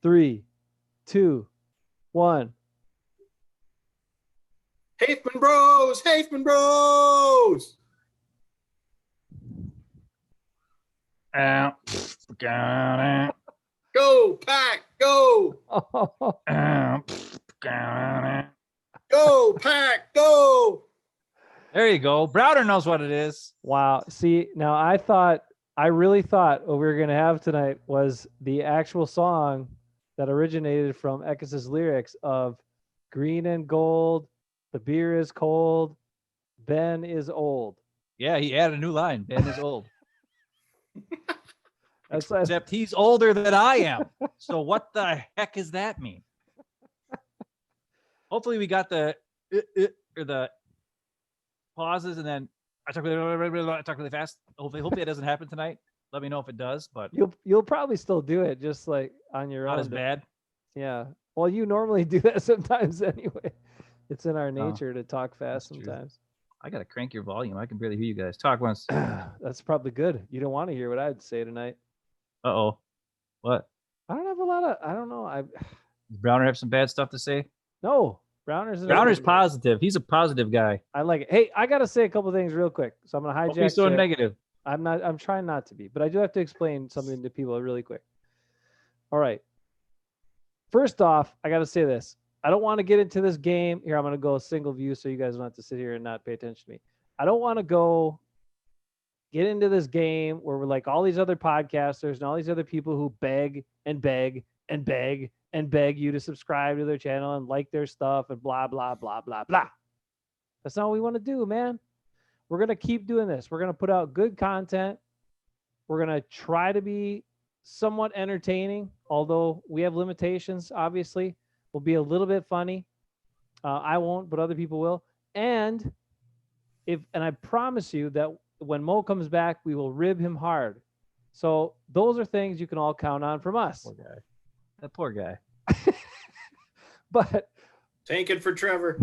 3, 2, 1. Hafeman Bros! Hafeman Bros! Go, Pack! Go! Go, Pack! Go! There you go. Browder knows what it is. Wow. See, now I really thought what we were going to have tonight was the actual song that originated from Ekis's lyrics of green and gold, the beer is cold, Ben is old. Yeah, he added a new line. Ben is old. That's Except he's older than I am. So what the heck does that mean? Hopefully we got the or the pauses and then I talk really fast. Hopefully it doesn't happen tonight. Let me know if it does, but you'll probably still do it just like on your not own. as bad. Yeah. Well, you normally do that sometimes anyway. It's in our nature to talk fast sometimes. True. I gotta crank your volume. I can barely hear you guys talk once. That's probably good. You don't want to hear what I'd say tonight. Uh-oh. What? I don't have a lot of. I don't know. Does Browner have some bad stuff to say? No. Browner's positive. He's a positive guy. I like it. Hey, I gotta say a couple things real quick. So I'm gonna hijack. He's so negative. I'm not. I'm trying not to be, but I do have to explain something to people really quick. All right. First off, I gotta say this. I don't want to get into this game. Here, I'm gonna go single view so you guys don't have to sit here and not pay attention to me. I don't want to go get into this game where we're like all these other podcasters and all these other people who beg and beg and beg and beg you to subscribe to their channel and like their stuff and blah, blah, blah, blah, blah. That's not what we want to do, man. We're going to keep doing this. We're going to put out good content. We're going to try to be somewhat entertaining, although we have limitations, obviously. We'll be a little bit funny. I won't, but other people will. And I promise you that when Mo comes back, we will rib him hard. So those are things you can all count on from us. Poor guy. That poor guy. But tanking for Trevor.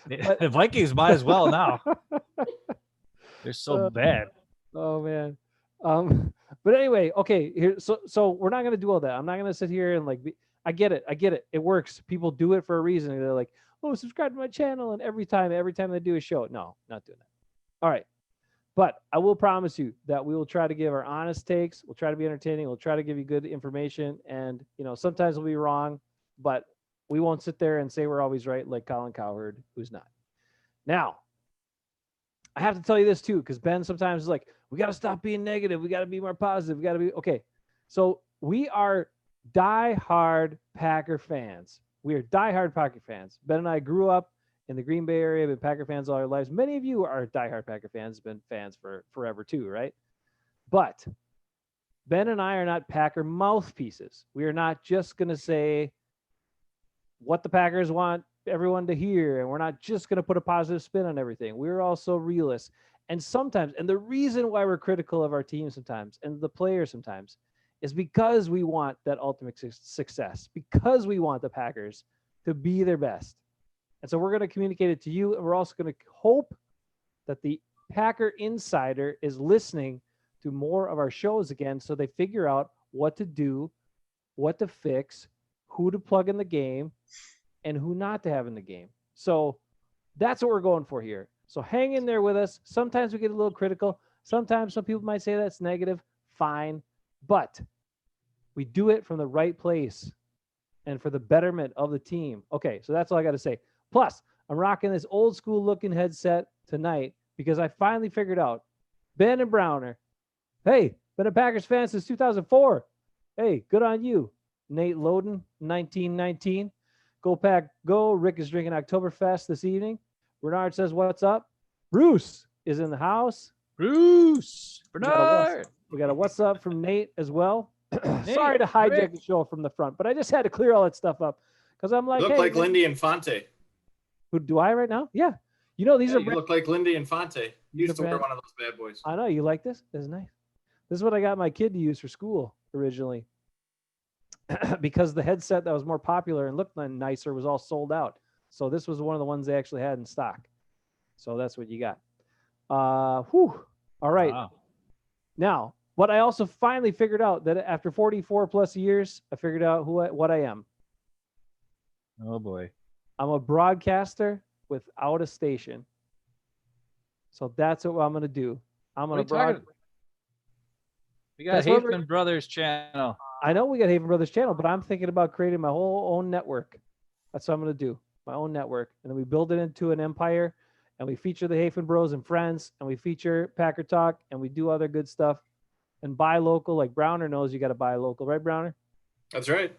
The Vikings might as well now. They're so bad. Oh man. But anyway, okay. Here, so we're not gonna do all that. I'm not gonna sit here and I get it. It works. People do it for a reason. They're like, oh, subscribe to my channel, and every time they do a show. No, not doing that. All right. But I will promise you that we will try to give our honest takes. We'll try to be entertaining. We'll try to give you good information. And, sometimes we'll be wrong, but we won't sit there and say we're always right like Colin Cowherd, who's not. Now, I have to tell you this too, because Ben sometimes is like, we got to stop being negative. We got to be more positive. We got to be, okay. So we are diehard Packer fans. We are diehard Packer fans. Ben and I grew up in the Green Bay area, been Packer fans all our lives. Many of you are diehard Packer fans, been fans for forever too, right? But Ben and I are not Packer mouthpieces. We are not just going to say what the Packers want everyone to hear, and we're not just going to put a positive spin on everything. We're also realists. And sometimes, and the reason why we're critical of our team sometimes and the players sometimes is because we want that ultimate success, because we want the Packers to be their best. And so we're going to communicate it to you, and we're also going to hope that the Packer Insider is listening to more of our shows again so they figure out what to do, what to fix, who to plug in the game, and who not to have in the game. So that's what we're going for here. So hang in there with us. Sometimes we get a little critical. Sometimes some people might say that's negative. Fine. But we do it from the right place and for the betterment of the team. Okay, so that's all I got to say. Plus, I'm rocking this old school looking headset tonight because I finally figured out Ben and Browner. Hey, been a Packers fan since 2004. Hey, good on you. Nate Loden, 1919. Go Pack, go. Rick is drinking Oktoberfest this evening. Bernard says, what's up? Bruce is in the house. Bruce. Bernard. We got a what's up from Nate as well. Sorry to hijack the show from the front, but I just had to clear all that stuff up because I'm like, you look like Lindy Infante. Who do I right now? Yeah. These are. You look like Lindy Infante. You used to wear one of those bad boys. I know. You like this? This is nice. This is what I got my kid to use for school originally because the headset that was more popular and looked nicer was all sold out. So this was one of the ones they actually had in stock. So that's what you got. All right. Wow. Now, But I also finally figured out that after 44 plus years, I figured out what I am. Oh boy. I'm a broadcaster without a station. So that's what I'm going to do. I'm going to broadcast. We got Hafeman Brothers channel. I know we got Hafeman Brothers channel, but I'm thinking about creating my whole own network. That's what I'm going to do. My own network. And then we build it into an empire, and we feature the Hafeman Bros and friends, and we feature Packer Talk, and we do other good stuff. And buy local, like Browner knows you got to buy local, right, Browner? That's right.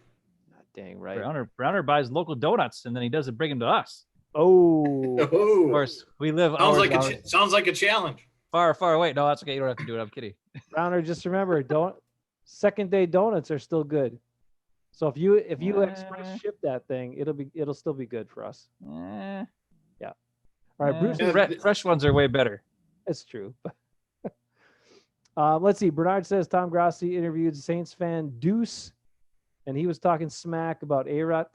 Dang right. Browner buys local donuts, and then he doesn't bring them to us. Oh. Of course, we live sounds like a challenge. Far away. No, that's okay. You don't have to do it. I'm kidding. Browner, just remember, second day donuts are still good. So if you express ship that thing, it'll still be good for us. Yeah. All right, Bruce. Fresh ones are way better. It's true. Let's see. Bernard says Tom Grassi interviewed Saints fan Deuce, and he was talking smack about A-Rod.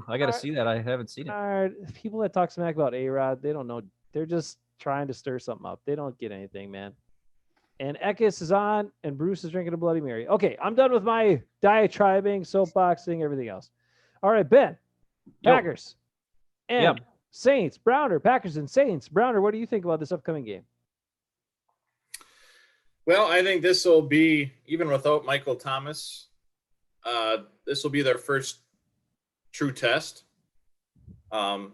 I got to see that. I haven't seen it. People that talk smack about A-Rod, they don't know. They're just trying to stir something up. They don't get anything, man. And Ekis is on, and Bruce is drinking a Bloody Mary. Okay, I'm done with my diatribing, soapboxing, everything else. All right, Ben. Packers. And Saints. Browner. Packers and Saints. Browner, what do you think about this upcoming game? Well, I think this will be, even without Michael Thomas, this will be their first true test. I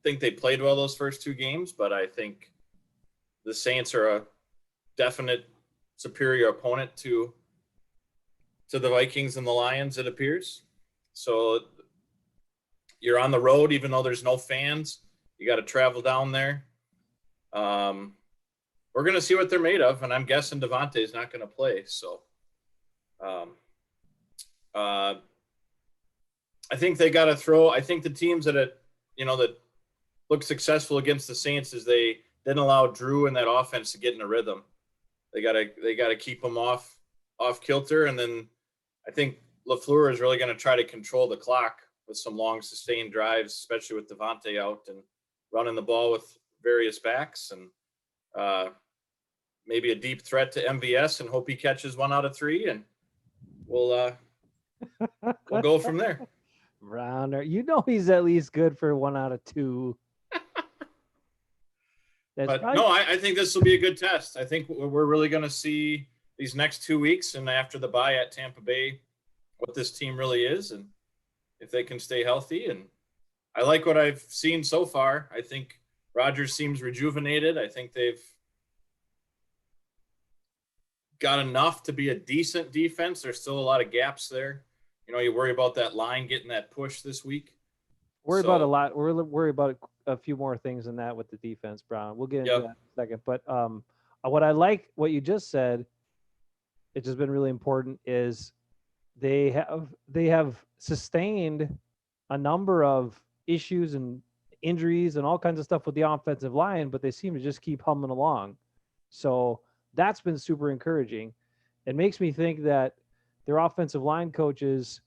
think they played well those first two games, but I think the Saints are a definite superior opponent to the Vikings and the Lions, it appears. So you're on the road, even though there's no fans. You got to travel down there. We're going to see what they're made of, and I'm guessing Devontae is not going to play. So I think they got to throw. I think the teams that look successful against the Saints is they didn't allow Drew and that offense to get in a rhythm. They got to keep them off kilter, and then I think LaFleur is really going to try to control the clock with some long sustained drives, especially with Devontae out and running the ball with various backs, and maybe a deep threat to MVS and hope he catches 1 out of 3, and we'll go from there. Browner, he's at least good for 1 out of 2. I think this will be a good test. I think we're really going to see these next 2 weeks and after the bye at Tampa Bay what this team really is and if they can stay healthy. And I like what I've seen so far. I think Rodgers seems rejuvenated. I think they've got enough to be a decent defense. There's still a lot of gaps there. You worry about that line getting that push this week. We're worried about a few more things than that with the defense, Brown. We'll get into that in a second. But what you just said, it's just been really important, is they have sustained a number of issues and injuries and all kinds of stuff with the offensive line, but they seem to just keep humming along. So that's been super encouraging. It makes me think that their offensive line coaches,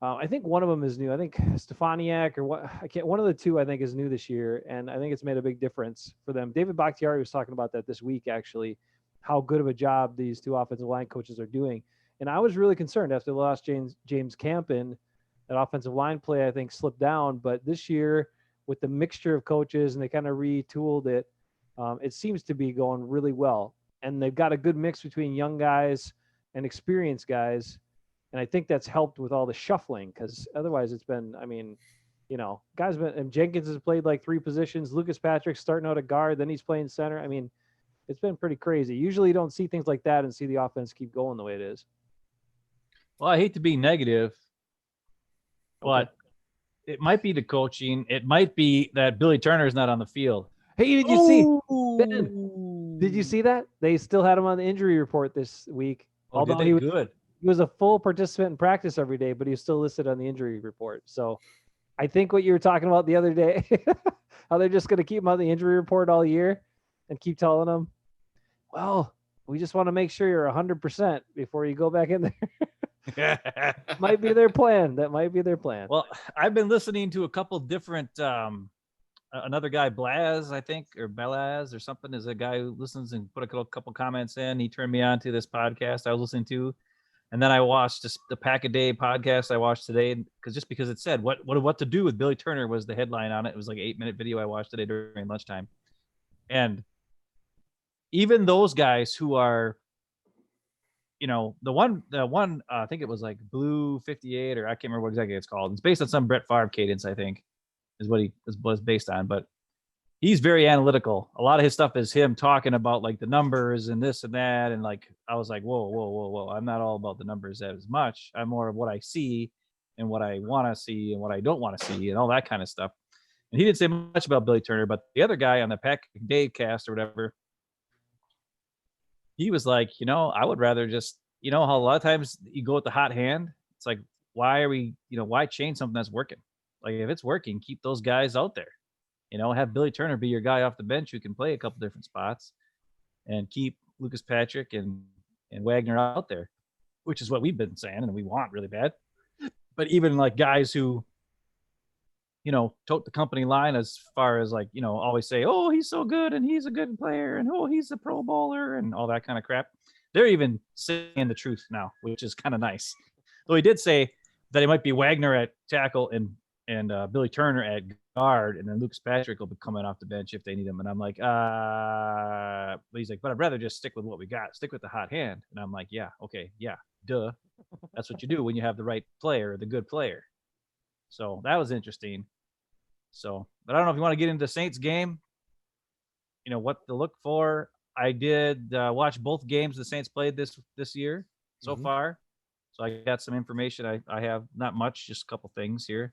I think one of them is new. I think Stefaniak one of the two I think is new this year, and I think it's made a big difference for them. David Bakhtiari was talking about that this week, actually, how good of a job these two offensive line coaches are doing. And I was really concerned after the last James Campen, that offensive line play I think slipped down. But this year, with the mixture of coaches and they kind of retooled it, it seems to be going really well. And they've got a good mix between young guys and experienced guys. And I think that's helped with all the shuffling, because otherwise it's been, guys and Jenkins has played like 3 positions. Lucas Patrick's starting out at guard, then he's playing center. I mean, it's been pretty crazy. Usually you don't see things like that and see the offense keep going the way it is. Well, I hate to be negative, but it might be the coaching. It might be that Billy Turner is not on the field. Hey, did you see? Ben, did you see that? They still had him on the injury report this week. Although he was a full participant in practice every day, but he was still listed on the injury report. So I think what you were talking about the other day, how they're just going to keep him on the injury report all year and keep telling him, well, we just want to make sure you're 100% before you go back in there. Might be their plan. That might be their plan. Well, I've been listening to a couple different another guy, Blaz, I think, or Belaz or something, is a guy who listens and put a couple comments in. He turned me on to this podcast I was listening to. And then I watched the Pack a Day podcast I watched today, because it said what to do with Billy Turner was the headline on it. It was like an 8-minute video I watched today during lunchtime. And even those guys who are, the one I think it was like Blue 58, or I can't remember what exactly it's called. It's based on some Brett Favre cadence, I think, is what he was based on. But he's very analytical. A lot of his stuff is him talking about like the numbers and this and that. And like, I was like, whoa. I'm not all about the numbers as much. I'm more of what I see and what I want to see and what I don't want to see and all that kind of stuff. And he didn't say much about Billy Turner, but the other guy on the Pack Day cast or whatever, he was like, I would rather just, how a lot of times you go with the hot hand. It's like, why change something that's working? Like, if it's working, keep those guys out there. Have Billy Turner be your guy off the bench who can play a couple different spots, and keep Lucas Patrick and Wagner out there, which is what we've been saying and we want really bad. But even like guys who, tote the company line as far as like, always say, oh, he's so good and he's a good player and oh, he's a Pro Bowler and all that kind of crap. They're even saying the truth now, which is kind of nice. Though he did say that it might be Wagner at tackle and Billy Turner at guard, and then Lucas Patrick will be coming off the bench if they need him. And I'm like, but he's like, but I'd rather just stick with what we got, stick with the hot hand. And I'm like, yeah, okay, yeah, duh. That's what you do when you have the right player, the good player. So that was interesting. So, but I don't know if you want to get into the Saints game, what to look for. I did watch both games the Saints played this year so far. So I got some information. I have not much, just a couple things here.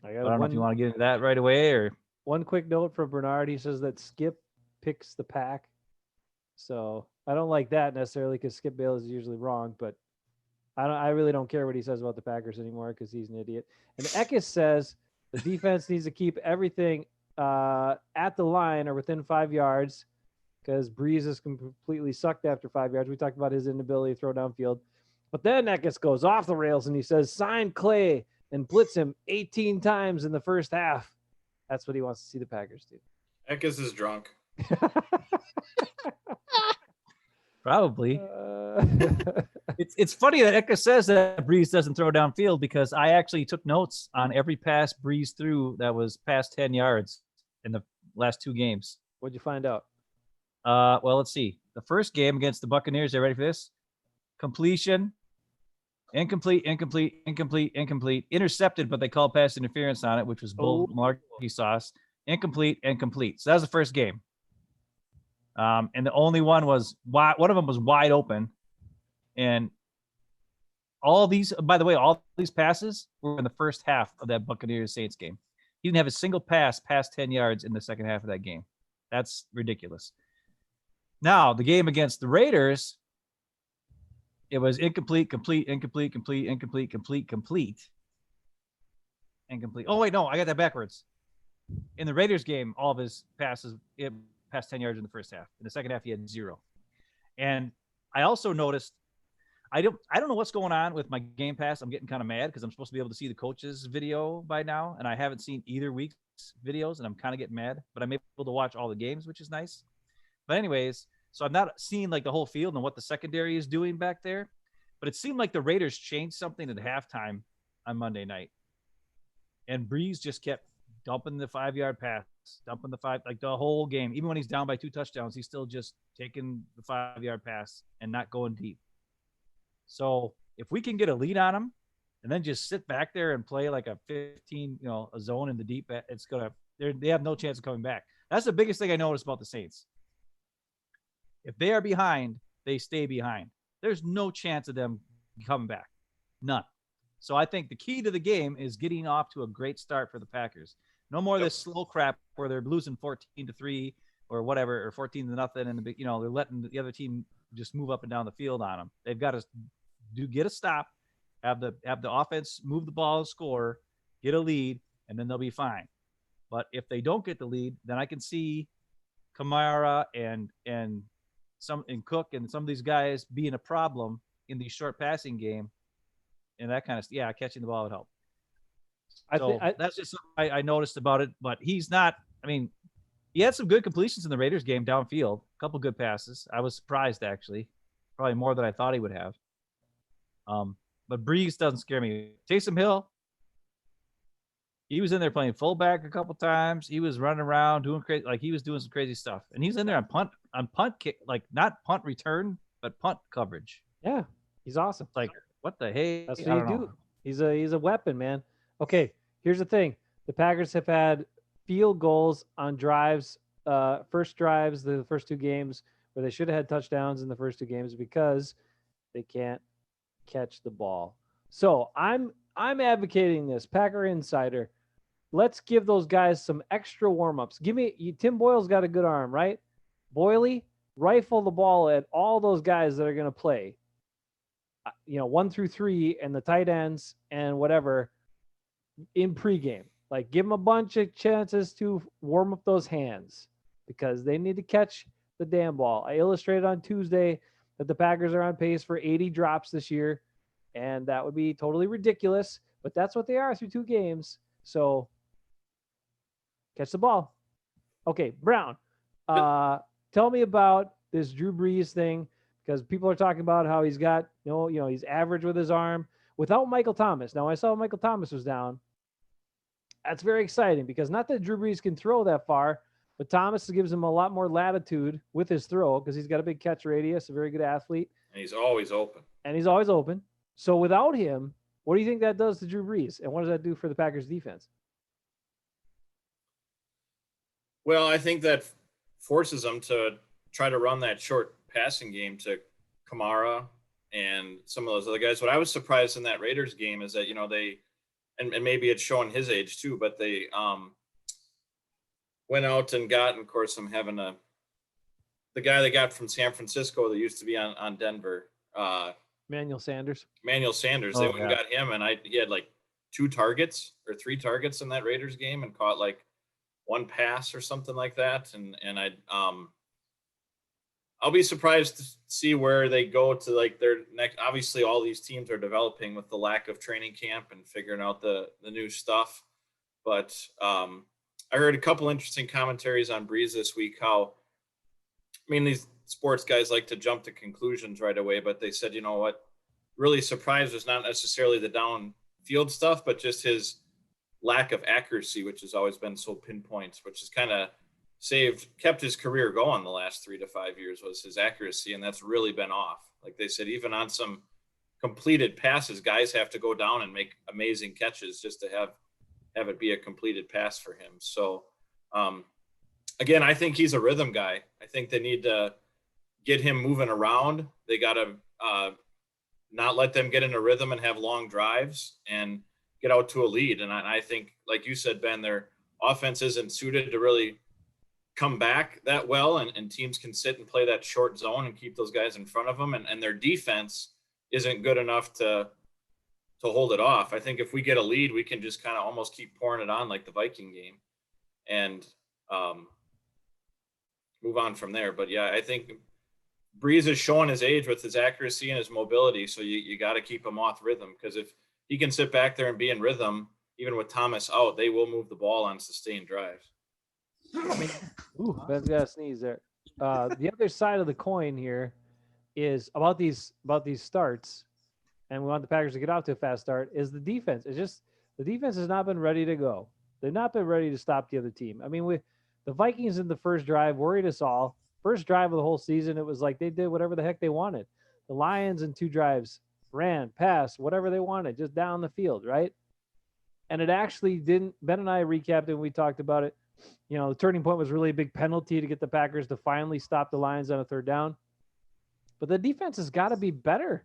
I don't know if you want to get into that right away or. One quick note from Bernard. He says that Skip picks the pack. So I don't like that necessarily because Skip Bayless is usually wrong, but I really don't care what he says about the Packers anymore because he's an idiot. And Eckes says the defense needs to keep everything at the line or within 5 yards because Breeze is completely sucked after 5 yards. We talked about his inability to throw downfield. But then Eckes goes off the rails and he says, sign Clay and blitz him 18 times in the first half. That's what he wants to see the Packers do. Eckes is drunk. Probably. It's funny that Eckes says that Breeze doesn't throw downfield because I actually took notes on every pass Breeze threw that was past 10 yards in the last 2 games. What'd you find out? Well, let's see. The first game against the Buccaneers, are you ready for this? Completion, incomplete, intercepted, but they called pass interference on it, which was bull malarkey sauce. Incomplete. So that was the first game. And the only one of them was wide open. And all these passes were in the first half of that Buccaneers Saints game. He didn't have a single pass past 10 yards in the second half of that game. That's ridiculous. Now, the game against the Raiders, it was incomplete. Oh, wait, no, I got that backwards. In the Raiders game, all of his passes past 10 yards in the first half. In the second half, he had 0. And I also noticed, I don't know what's going on with my Game Pass. I'm getting kind of mad because I'm supposed to be able to see the coach's video by now, and I haven't seen either week's videos, and I'm kind of getting mad. But I'm able to watch all the games, which is nice. But anyways, so I'm not seeing like the whole field and what the secondary is doing back there. But it seemed like the Raiders changed something at halftime on Monday night. And Breeze just kept dumping the 5-yard pass, like the whole game. Even when he's down by 2 touchdowns, he's still just taking the 5-yard pass and not going deep. So if we can get a lead on him and then just sit back there and play like a 15, a zone in the deep, they have no chance of coming back. That's the biggest thing I noticed about the Saints. If they are behind, they stay behind. There's no chance of them coming back. None. So I think the key to the game is getting off to a great start for the Packers. No more of this slow crap where they're losing 14-3 or whatever, or 14-0, and they're letting the other team just move up and down the field on them. They've got to get a stop, have the offense move the ball and score, get a lead, and then they'll be fine. But if they don't get the lead, then I can see Kamara and Cook and some of these guys being a problem in the short passing game, and that kind of catching the ball would help. So that's just something I noticed about it. But he's not. I mean, he had some good completions in the Raiders game downfield. A couple good passes. I was surprised actually, probably more than I thought he would have. But Breeze doesn't scare me. Taysom Hill, he was in there playing fullback a couple times. He was running around doing crazy, like he was doing some crazy stuff. And he was in there on punt kick, like not punt return, but punt coverage. Yeah, he's awesome. Like what the hey? That's I what you don't do. know. He's a weapon, man. Okay, here's the thing: the Packers have had field goals on drives, first drives, the first two games where they should have had touchdowns in the first two games because they can't catch the ball. So I'm advocating this, Packer Insider. Let's give those guys some extra warm-ups. Tim Boyle's got a good arm, right? Boyley, rifle the ball at all those guys that are going to play. 1 through 3 and the tight ends and whatever in pregame. Like, give them a bunch of chances to warm up those hands because they need to catch the damn ball. I illustrated on Tuesday that the Packers are on pace for 80 drops this year, and that would be totally ridiculous, but that's what they are through 2 games. So catch the ball. Okay, Brown, tell me about this Drew Brees thing because people are talking about how he's got, he's average with his arm without Michael Thomas. Now, I saw Michael Thomas was down. That's very exciting because not that Drew Brees can throw that far, but Thomas gives him a lot more latitude with his throw because he's got a big catch radius, a very good athlete. And he's always open. So without him, what do you think that does to Drew Brees? And what does that do for the Packers defense? Well, I think that forces them to try to run that short passing game to Kamara and some of those other guys. What I was surprised in that Raiders game is that, they, and maybe it's showing his age too, but they went out and got, and of course, I'm having the guy they got from San Francisco that used to be on Denver. Manuel Sanders. They went and got him, and he had like 2 targets or 3 targets in that Raiders game and caught like 1 pass or something like that. And I'll be surprised to see where they go to like their next. Obviously, all these teams are developing with the lack of training camp and figuring out the new stuff. But I heard a couple interesting commentaries on Breeze this week. These sports guys like to jump to conclusions right away, but they said, what really surprised was not necessarily the downfield stuff, but just his lack of accuracy, which has always been so pinpoint, which has kind of kept his career going the last 3 to 5 years, was his accuracy. And that's really been off. Like they said, even on some completed passes, guys have to go down and make amazing catches just to have it be a completed pass for him. So, again, I think he's a rhythm guy. I think they need to get him moving around. They got to not let them get in a rhythm and have long drives and get out to a lead. And I think, like you said, Ben, their offense isn't suited to really come back that well, and teams can sit and play that short zone and keep those guys in front of them. And their defense isn't good enough to hold it off. I think if we get a lead, we can just kind of almost keep pouring it on like the Viking game and move on from there. But yeah, I think Breeze is showing his age with his accuracy and his mobility. So you got to keep him off rhythm, because if he can sit back there and be in rhythm, even with Thomas out, they will move the ball on sustained drives. Ben's got to sneeze there. The other side of the coin here is about these starts, and we want the Packers to get off to a fast start, is the defense. It's just the defense has not been ready to go. They've not been ready to stop the other team. The Vikings in the first drive worried us all. First drive of the whole season, it was like they did whatever the heck they wanted. The Lions in 2 drives ran, passed, whatever they wanted, just down the field, right? And it actually didn't. Ben and I recapped it and we talked about it. The turning point was really a big penalty to get the Packers to finally stop the Lions on a 3rd down. But the defense has got to be better.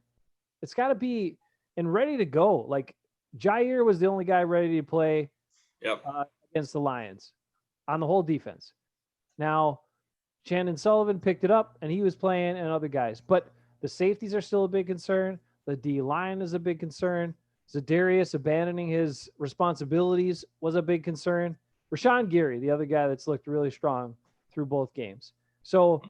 It's got to be and ready to go. Like Jair was the only guy ready to play against the Lions on the whole defense. Now, Shannon Sullivan picked it up and he was playing, and other guys. But the safeties are still a big concern. The D-line is a big concern. Za'Darius abandoning his responsibilities was a big concern. Rashawn Gary, the other guy that's looked really strong through both games. So,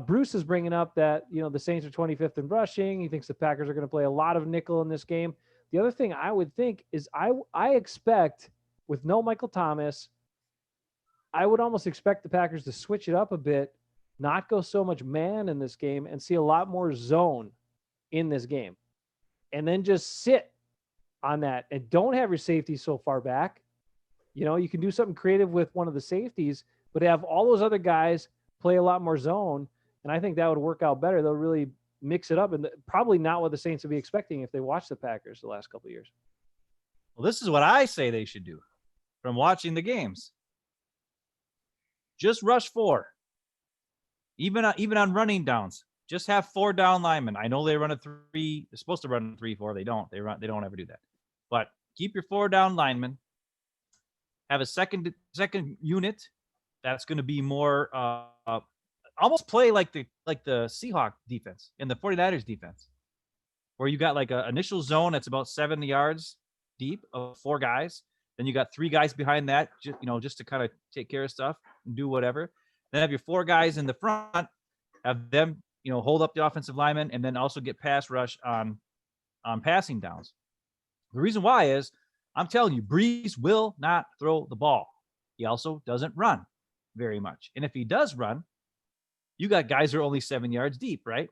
Bruce is bringing up that, the Saints are 25th in rushing. He thinks the Packers are going to play a lot of nickel in this game. The other thing I would think is I expect, with no Michael Thomas, I would almost expect the Packers to switch it up a bit, not go so much man in this game, and see a lot more zone in this game, and then just sit on that and don't have your safety so far back. You can do something creative with one of the safeties, but have all those other guys play a lot more zone, and I think that would work out better. They'll really mix it up, and probably not what the Saints would be expecting if they watched the Packers the last couple of years. Well, this is what I say they should do from watching the games. Just rush 4. Even on running downs, just have 4 down linemen. I know they run a 3. They're supposed to run 3-4. They don't. They don't ever do that. But keep your 4 down linemen. Have a second unit that's going to be more almost play like the Seahawks defense and the 49ers defense, where you got like an initial zone that's about 70 yards deep of 4 guys. Then you got 3 guys behind that, just to kind of take care of stuff and do whatever. Then have your 4 guys in the front, have them, hold up the offensive linemen, and then also get pass rush on passing downs. The reason why is, I'm telling you, Breeze will not throw the ball. He also doesn't run very much. And if he does run, you got guys who are only 7 yards deep, right?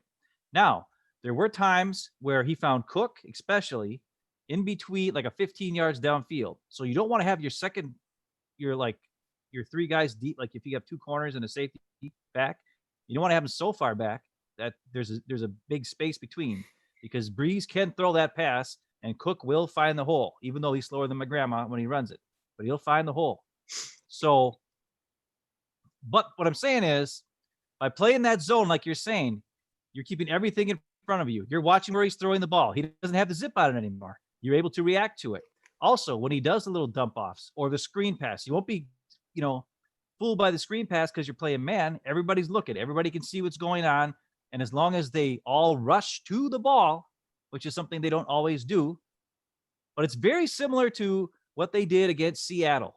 Now, there were times where he found Cook, especially, in between, like a 15 yards downfield. So you don't want to have your 3 guys deep. Like if you have 2 corners and a safety back, you don't want to have them so far back that there's a big space between, because Breeze can throw that pass and Cook will find the hole, even though he's slower than my grandma when he runs it, but he'll find the hole. So, but what I'm saying is, by playing that zone, like you're saying, you're keeping everything in front of you. You're watching where he's throwing the ball. He doesn't have the zip on it anymore. You're able to react to it. Also, when he does the little dump offs or the screen pass, you won't be, fooled by the screen pass because you're playing man. Everybody's looking. Everybody can see what's going on. And as long as they all rush to the ball, which is something they don't always do, but it's very similar to what they did against Seattle.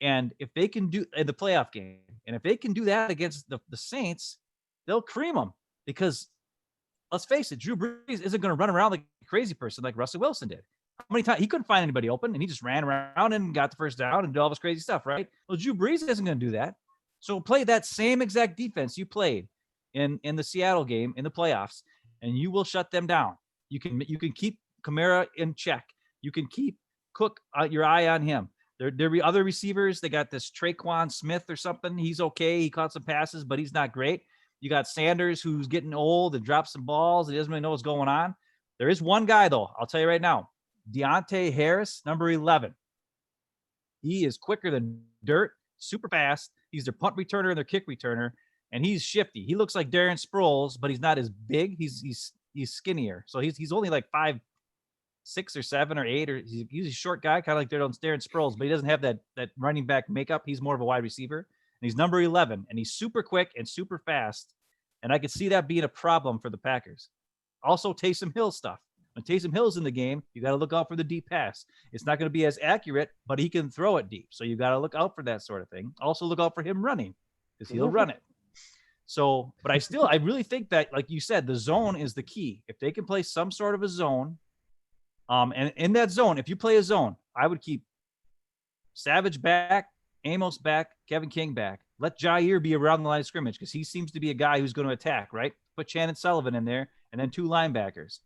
And if they can do in the playoff game, and if they can do that against the Saints, they'll cream them, because let's face it, Drew Brees isn't going to run around like a crazy person like Russell Wilson did. How many times he couldn't find anybody open, and he just ran around and got the first down and did all this crazy stuff, right? Well, Drew Brees isn't going to do that. So play that same exact defense you played in the Seattle game in the playoffs, and you will shut them down. You can keep Kamara in check. You can keep Cook your eye on him. There be other receivers. They got this Traquan Smith or something. He's okay. He caught some passes, but he's not great. You got Sanders, who's getting old and drops some balls. He doesn't really know what's going on. There is one guy, though. I'll tell you right now. Deontay Harris, number 11. He is quicker than dirt, super fast. He's their punt returner and their kick returner, and he's shifty. He looks like Darren Sproles, but he's not as big. He's skinnier. So he's only like 5'6" or 7 or 8, or he's a short guy, kind of like Darren Sproles, but he doesn't have that running back makeup. He's more of a wide receiver, and he's number 11, and he's super quick and super fast, and I could see that being a problem for the Packers. Also, Taysom Hill stuff. When Taysom Hill's in the game, you got to look out for the deep pass. It's not going to be as accurate, but he can throw it deep, so you got to look out for that sort of thing. Also, look out for him running, because he'll run it. So, but I really think that, like you said, the zone is the key. If they can play some sort of a zone, and in that zone, if you play a zone, I would keep Savage back, Amos back, Kevin King back. Let Jair be around the line of scrimmage, because he seems to be a guy who's going to attack, right? Put Shannon Sullivan in there, and then 2 linebackers,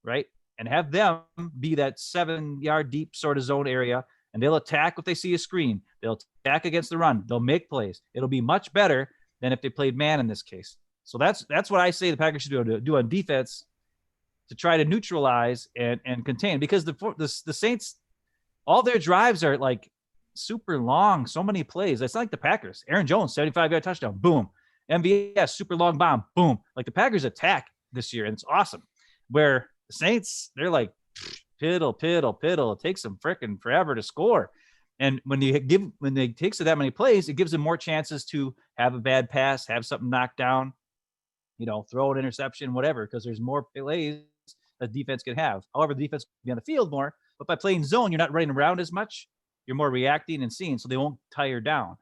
right? And have them be that 7-yard deep sort of zone area, and they'll attack if they see a screen. They'll attack against the run. They'll make plays. It'll be much better than if they played man in this case. So that's what I say the Packers should do on defense to try to neutralize and contain, because the Saints, all their drives are like super long, so many plays. It's not like the Packers. Aaron Jones, 75-yard touchdown, boom. MVS, super long bomb, boom. Like the Packers attack this year, and it's awesome. Where the Saints, they're like piddle. It takes them freaking forever to score. And when they takes it that many plays, it gives them more chances to have a bad pass, have something knocked down, throw an interception, whatever, because there's more plays that defense can have. However, the defense can be on the field more, but by playing zone, you're not running around as much. You're more reacting and seeing, so they won't tire down.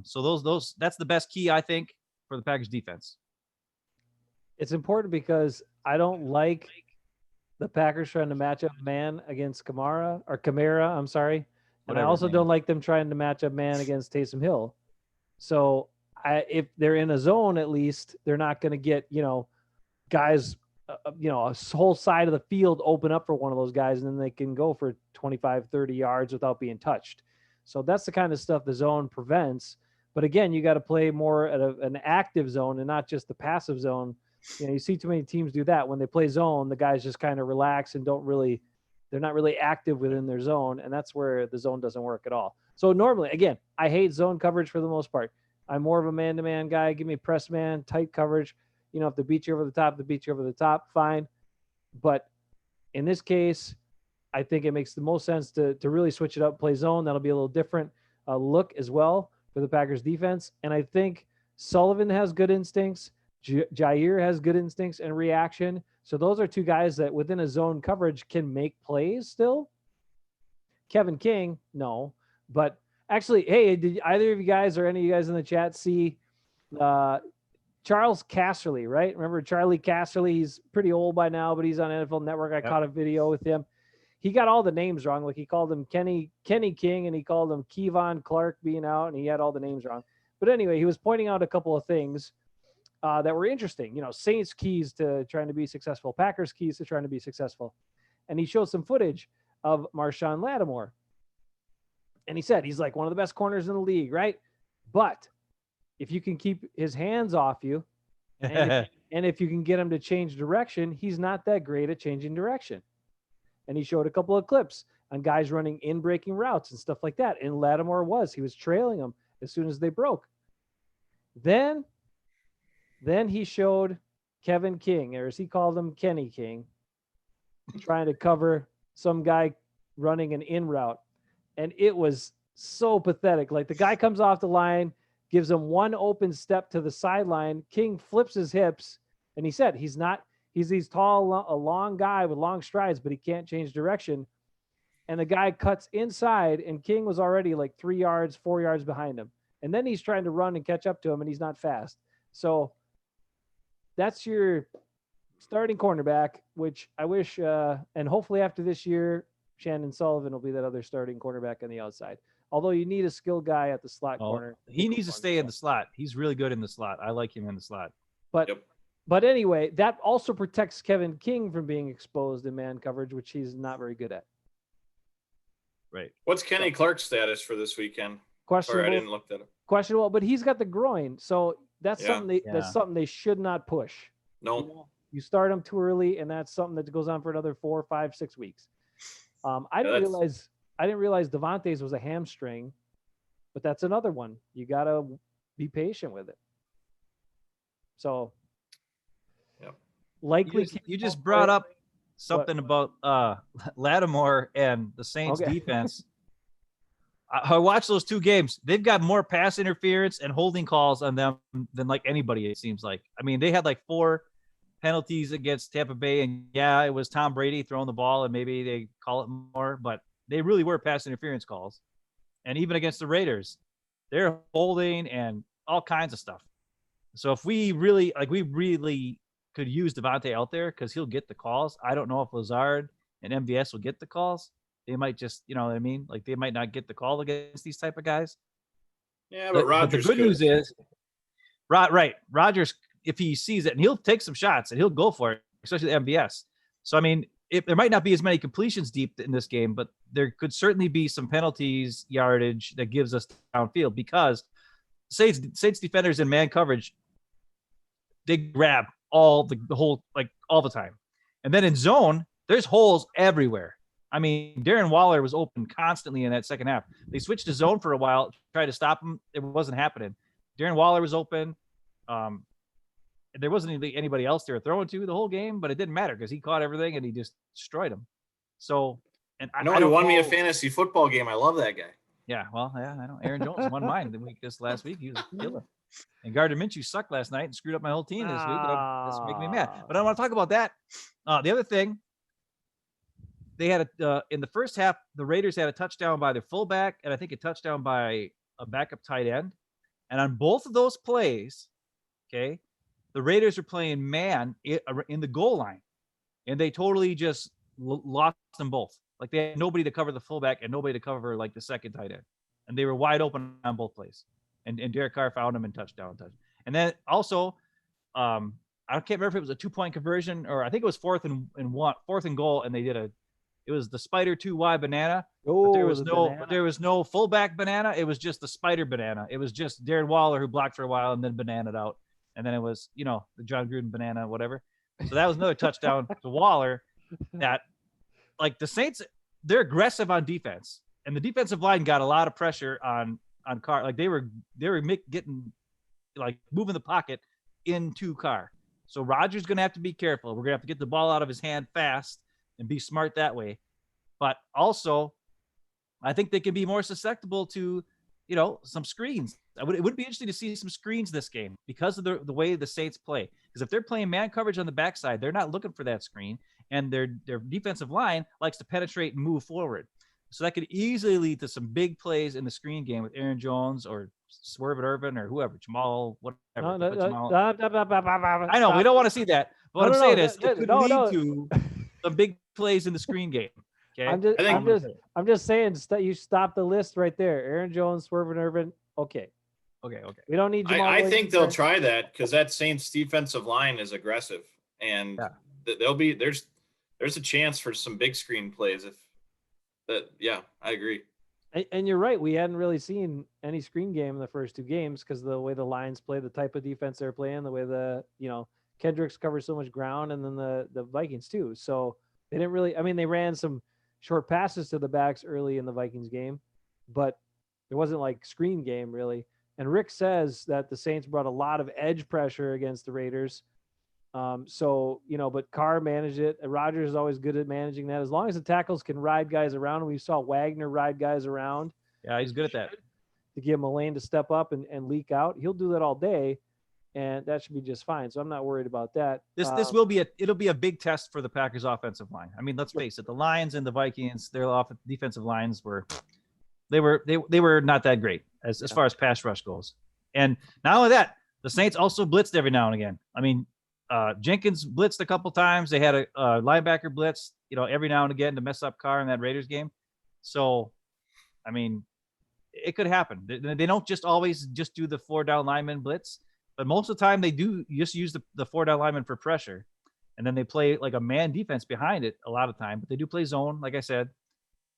So that's the best key, I think, for the Packers defense. It's important because I don't like the Packers trying to match up man against Kamara, I'm sorry, And I also don't like them trying to match up man against Taysom Hill. So if they're in a zone, at least they're not going to get, guys, a whole side of the field open up for one of those guys, and then they can go for 25, 30 yards without being touched. So that's the kind of stuff the zone prevents. But again, you got to play more at an active zone and not just the passive zone. You see too many teams do that. When they play zone, the guys just kind of relax and they're not really active within their zone. And that's where the zone doesn't work at all. So normally, again, I hate zone coverage for the most part. I'm more of a man-to-man guy. Give me press man, tight coverage. If they beat you over the top, they beat you over the top, fine. But in this case, I think it makes the most sense to really switch it up, play zone. That'll be a little different look as well for the Packers defense. And I think Sullivan has good instincts. Jair has good instincts and reaction. So those are two guys that within a zone coverage can make plays still. Kevin King, no. But actually, hey, did either of you guys or any of you guys in the chat see Charles Casserly, right? Remember Charlie Casserly? He's pretty old by now, but he's on NFL Network. I caught a video with him. He got all the names wrong. Like he called him Kenny King, and he called him Kevon Clark being out, and he had all the names wrong. But anyway, he was pointing out a couple of things that were interesting. Saints keys to trying to be successful, Packers keys to trying to be successful. And he showed some footage of Marshawn Lattimore. And he said he's like one of the best corners in the league, right? But if you can keep his hands off you, and if you can get him to change direction, he's not that great at changing direction. And he showed a couple of clips on guys running in breaking routes and stuff like that. And Lattimore he was trailing them as soon as they broke. Then he showed Kevin King, or as he called him, Kenny King, trying to cover some guy running an in route. And it was so pathetic. Like the guy comes off the line, gives him one open step to the sideline. King flips his hips, and he said he's tall, a long guy with long strides, but he can't change direction. And the guy cuts inside, and King was already like 3 yards, 4 yards behind him. And then he's trying to run and catch up to him, and he's not fast. So that's your starting cornerback, which I wish, and hopefully after this year, Shannon Sullivan will be that other starting cornerback on the outside. Although you need a skilled guy at the slot corner. He needs to stay in the slot. He's really good in the slot. I like him in the slot. But anyway, that also protects Kevin King from being exposed in man coverage, which he's not very good at. Right. What's Kenny Clark's status for this weekend? Questionable. Sorry, I didn't look that up. Questionable, but he's got the groin, so that's something they should not push. No. You start him too early, and that's something that goes on for another 4, 5, 6 weeks. I didn't realize Devontae's was a hamstring, but that's another one. You gotta be patient with it. So, likely you just brought up something about Lattimore and the Saints defense. I watched those two games. They've got more pass interference and holding calls on them than like anybody, it seems like. I mean, they had like 4 penalties against Tampa Bay, and it was Tom Brady throwing the ball, and maybe they call it more, but they really were pass interference calls. And even against the Raiders, they're holding and all kinds of stuff. So if we really could use Devontae out there because he'll get the calls. I don't know if Lazard and MVS will get the calls. They might just, you know what I mean? Like they might not get the call against these type of guys. Yeah, but Rodgers. The good news is, right? Rodgers, if he sees it, and he'll take some shots and he'll go for it, especially the MVS. So I mean, there might not be as many completions deep in this game, but there could certainly be some penalties yardage that gives us downfield because Saints defenders in man coverage, they grab all the whole, like all the time. And then in zone, there's holes everywhere. I mean, Darren Waller was open constantly in that second half. They switched to zone for a while, tried to stop him. It wasn't happening. Darren Waller was open. There wasn't anybody else they were throwing to the whole game, but it didn't matter because he caught everything and he just destroyed them. So, and I know he won me a fantasy football game. I love that guy. Yeah, well, yeah, I know. Aaron Jones won mine this last week. He was a killer. And Gardner Minshew sucked last night and screwed up my whole team this week. That's making me mad. But I don't want to talk about that. The other thing, they had in the first half, the Raiders had a touchdown by their fullback and I think a touchdown by a backup tight end. And on both of those plays, okay, the Raiders are playing man in the goal line, and they totally just lost them both. Like they had nobody to cover the fullback and nobody to cover like the second tight end, and they were wide open on both plays. And Derek Carr found him and touchdown. And then also, I can't remember if it was a 2-point conversion or I think it was fourth and goal, and they did it was the spider 2Y banana. But there was no fullback banana. It was just the spider banana. It was just Darren Waller who blocked for a while and then bananaed out. And then it was, the John Gruden banana, whatever. So that was another touchdown to Waller. That, like, the Saints, they're aggressive on defense, and the defensive line got a lot of pressure on Carr. Like they were getting, like, moving the pocket into Carr. So Rodgers going to have to be careful. We're going to have to get the ball out of his hand fast and be smart that way. But also, I think they can be more susceptible to, some screens. It would be interesting to see some screens this game because of the way the Saints play. Because if they're playing man coverage on the backside, they're not looking for that screen, and their defensive line likes to penetrate and move forward. So that could easily lead to some big plays in the screen game with Aaron Jones or Swerve Irvin or whoever, Jamal, whatever. I know we don't want to see that. But what I'm saying is it could lead to some big plays in the screen game. Okay? I'm just saying you stop the list right there. Aaron Jones, Swerve Irvin. Okay. We don't need Jamal. I think they'll try that because that Saints defensive line is aggressive, and there's a chance for some big screen plays I agree. And you're right. We hadn't really seen any screen game in the first two games because of the way the Lions play, the type of defense they're playing, the way Kendricks covers so much ground, and then the Vikings too. So they didn't really. I mean, they ran some short passes to the backs early in the Vikings game, but it wasn't like screen game really. And Rick says that the Saints brought a lot of edge pressure against the Raiders. But Carr managed it. Rodgers is always good at managing that. As long as the tackles can ride guys around, we saw Wagner ride guys around. Yeah, he's good at that. To give him a lane to step up and leak out. He'll do that all day, and that should be just fine. So I'm not worried about that. It'll be a big test for the Packers offensive line. I mean, let's face it, the Lions and the Vikings, their defensive lines were not that great as far as pass rush goes. And not only that, the Saints also blitzed every now and again. I mean, Jenkins blitzed a couple times. They had a linebacker blitz, every now and again to mess up Carr in that Raiders game. So, I mean, it could happen. They don't just always just do the 4-down lineman blitz, but most of the time they do just use the 4-down lineman for pressure. And then they play like a man defense behind it a lot of time, but they do play zone, like I said.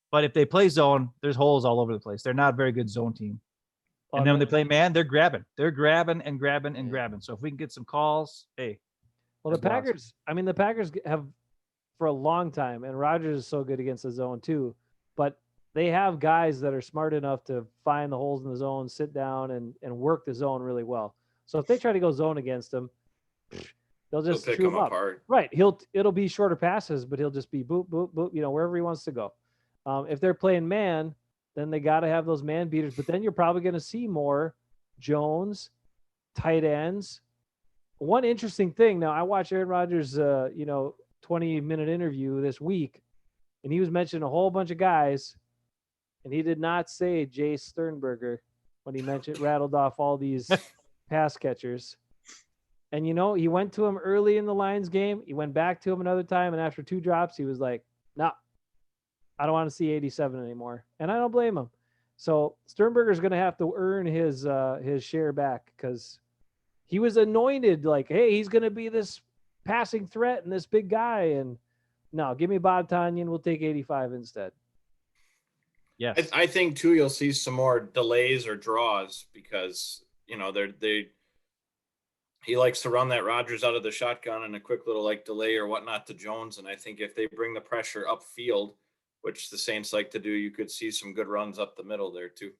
But if they play zone, there's holes all over the place. They're not a very good zone team. And then when they play man, they're grabbing. They're grabbing and grabbing and grabbing. So if we can get some calls, hey. Well, the Packers have for a long time, and Rodgers is so good against the zone too, but they have guys that are smart enough to find the holes in the zone, sit down, and work the zone really well. So if they try to go zone against him, they'll just pick chew him him up. Apart. Right. It'll be shorter passes, but he'll just be boop, boop, boop, wherever he wants to go. If they're playing man, then they got to have those man beaters. But then you're probably going to see more Jones, tight ends. One interesting thing. Now, I watched Aaron Rodgers' 20-minute interview this week, and he was mentioning a whole bunch of guys, and he did not say Jay Sternberger when he rattled off all these pass catchers. And, he went to him early in the Lions game. He went back to him another time, and after 2 drops, he was like, no, I don't want to see 87 anymore. And I don't blame him. So Sternberger's going to have to earn his share back because he was anointed like, hey, he's going to be this passing threat and this big guy. And no, give me Bob Tonyan. We'll take 85 instead. Yes. I think, too, you'll see some more delays or draws because, he likes to run that Rodgers out of the shotgun and a quick little delay or whatnot to Jones. And I think if they bring the pressure upfield, which the Saints like to do, you could see some good runs up the middle there too.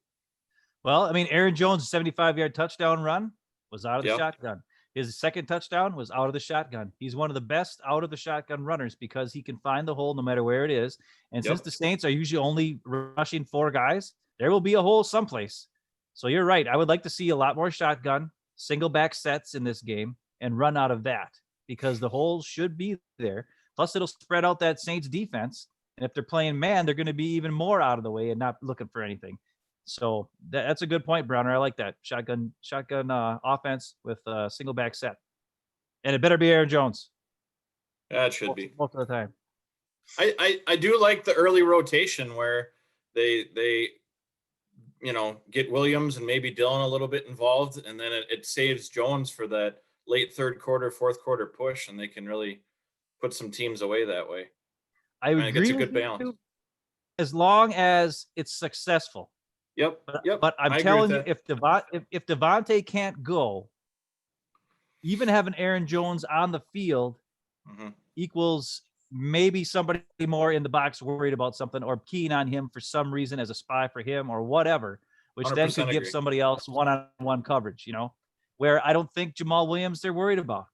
Well, I mean, Aaron Jones' 75-yard touchdown run was out of the shotgun. His second touchdown was out of the shotgun. He's one of the best out of the shotgun runners because he can find the hole no matter where it is. And since the Saints are usually only rushing 4 guys, there will be a hole someplace. So you're right. I would like to see a lot more shotgun, single back sets in this game and run out of that because the holes should be there. Plus, it'll spread out that Saints defense. And if they're playing man, they're going to be even more out of the way and not looking for anything. So that's a good point, Browner. I like that shotgun offense with a single back set, and it better be Aaron Jones. That should be most of the time. I do like the early rotation where they get Williams and maybe Dillon a little bit involved, and then it saves Jones for that late third quarter, fourth quarter push, and they can really put some teams away that way. I think it's agree a good with balance. you as long as it's successful. Yep. But I'm telling you, if Devontae can't go, even having Aaron Jones on the field equals maybe somebody more in the box worried about something or keen on him for some reason as a spy for him or whatever, which then could give somebody else one-on-one coverage, where I don't think Jamal Williams they're worried about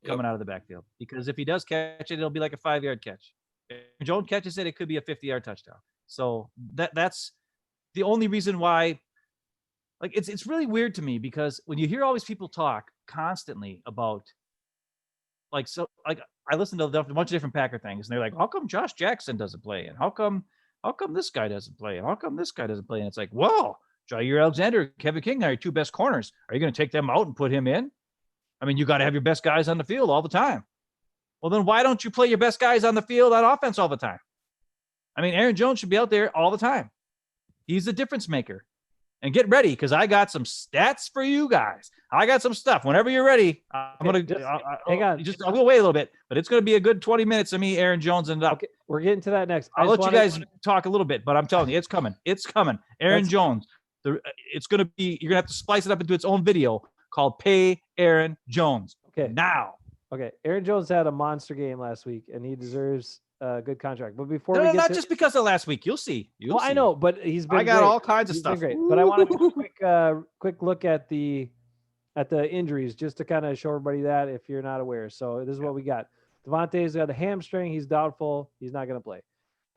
coming out of the backfield, because if he does catch it, it'll be like a 5-yard catch. If Jones catches it, it could be a 50-yard touchdown. So that's the only reason why. Like, it's really weird to me, because when you hear all these people talk constantly about, I listen to a bunch of different Packer things, and they're like, how come Josh Jackson doesn't play? And how come this guy doesn't play? And how come this guy doesn't play? And it's like, whoa, Jair Alexander, Kevin King are your two best corners. Are you going to take them out and put him in? I mean, you got to have your best guys on the field all the time. Well, then why don't you play your best guys on the field on offense all the time? I mean, Aaron Jones should be out there all the time. He's the difference maker. And get ready, because I got some stats for you guys. I got some stuff. Whenever you're ready, I'm going to hang on. I'll go wait a little bit, but it's going to be a good 20 minutes of me, Aaron Jones, and okay, we're getting to that next. I'll let you guys talk a little bit, but I'm telling you, it's coming. It's coming. Aaron Jones. It's going to be. You're going to have to splice it up into its own video called "Pay Aaron Jones." Okay. Now. Okay. Aaron Jones had a monster game last week, and he deserves a good contract. But before we get not just because of last week, you'll see. I know, but he's been. I got all kinds of he's stuff. Been great, but I want to take a quick look at the injuries just to kind of show everybody that if you're not aware. So this is what we got. Devontae's got a hamstring. He's doubtful. He's not going to play.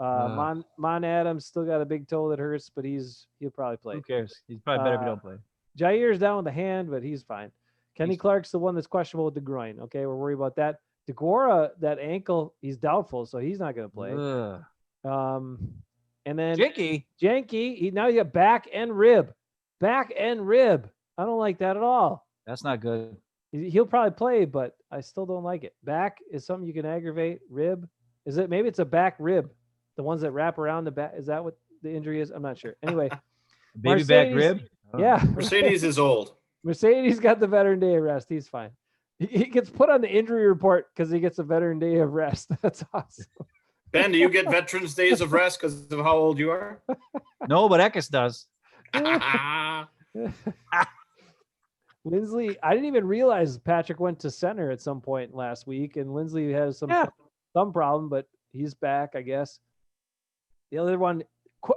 Mon Adams still got a big toe that hurts, but he'll probably play. Who cares? He's probably better if he don't play. Jair's down with the hand, but he's fine. Kenny Clark's the one that's questionable with the groin. Okay, we're worried about that. DeGuara, that ankle, he's doubtful, so he's not going to play. And then Janky, now you got back and rib. I don't like that at all. That's not good. He'll probably play, but I still don't like it. Back is something you can aggravate. Rib, maybe it's a back rib, the ones that wrap around the back. Is that what the injury is? I'm not sure. Anyway, baby back rib. Yeah, Mercedes is old. Mercedes got the veteran day of rest. He's fine. He gets put on the injury report because he gets a veteran day of rest. That's awesome. Ben, do you get veterans days of rest because of how old you are? No, but Eckes does. Lindsley, I didn't even realize Patrick went to center at some point last week, and Lindsley has some problem, but he's back, I guess. The other one,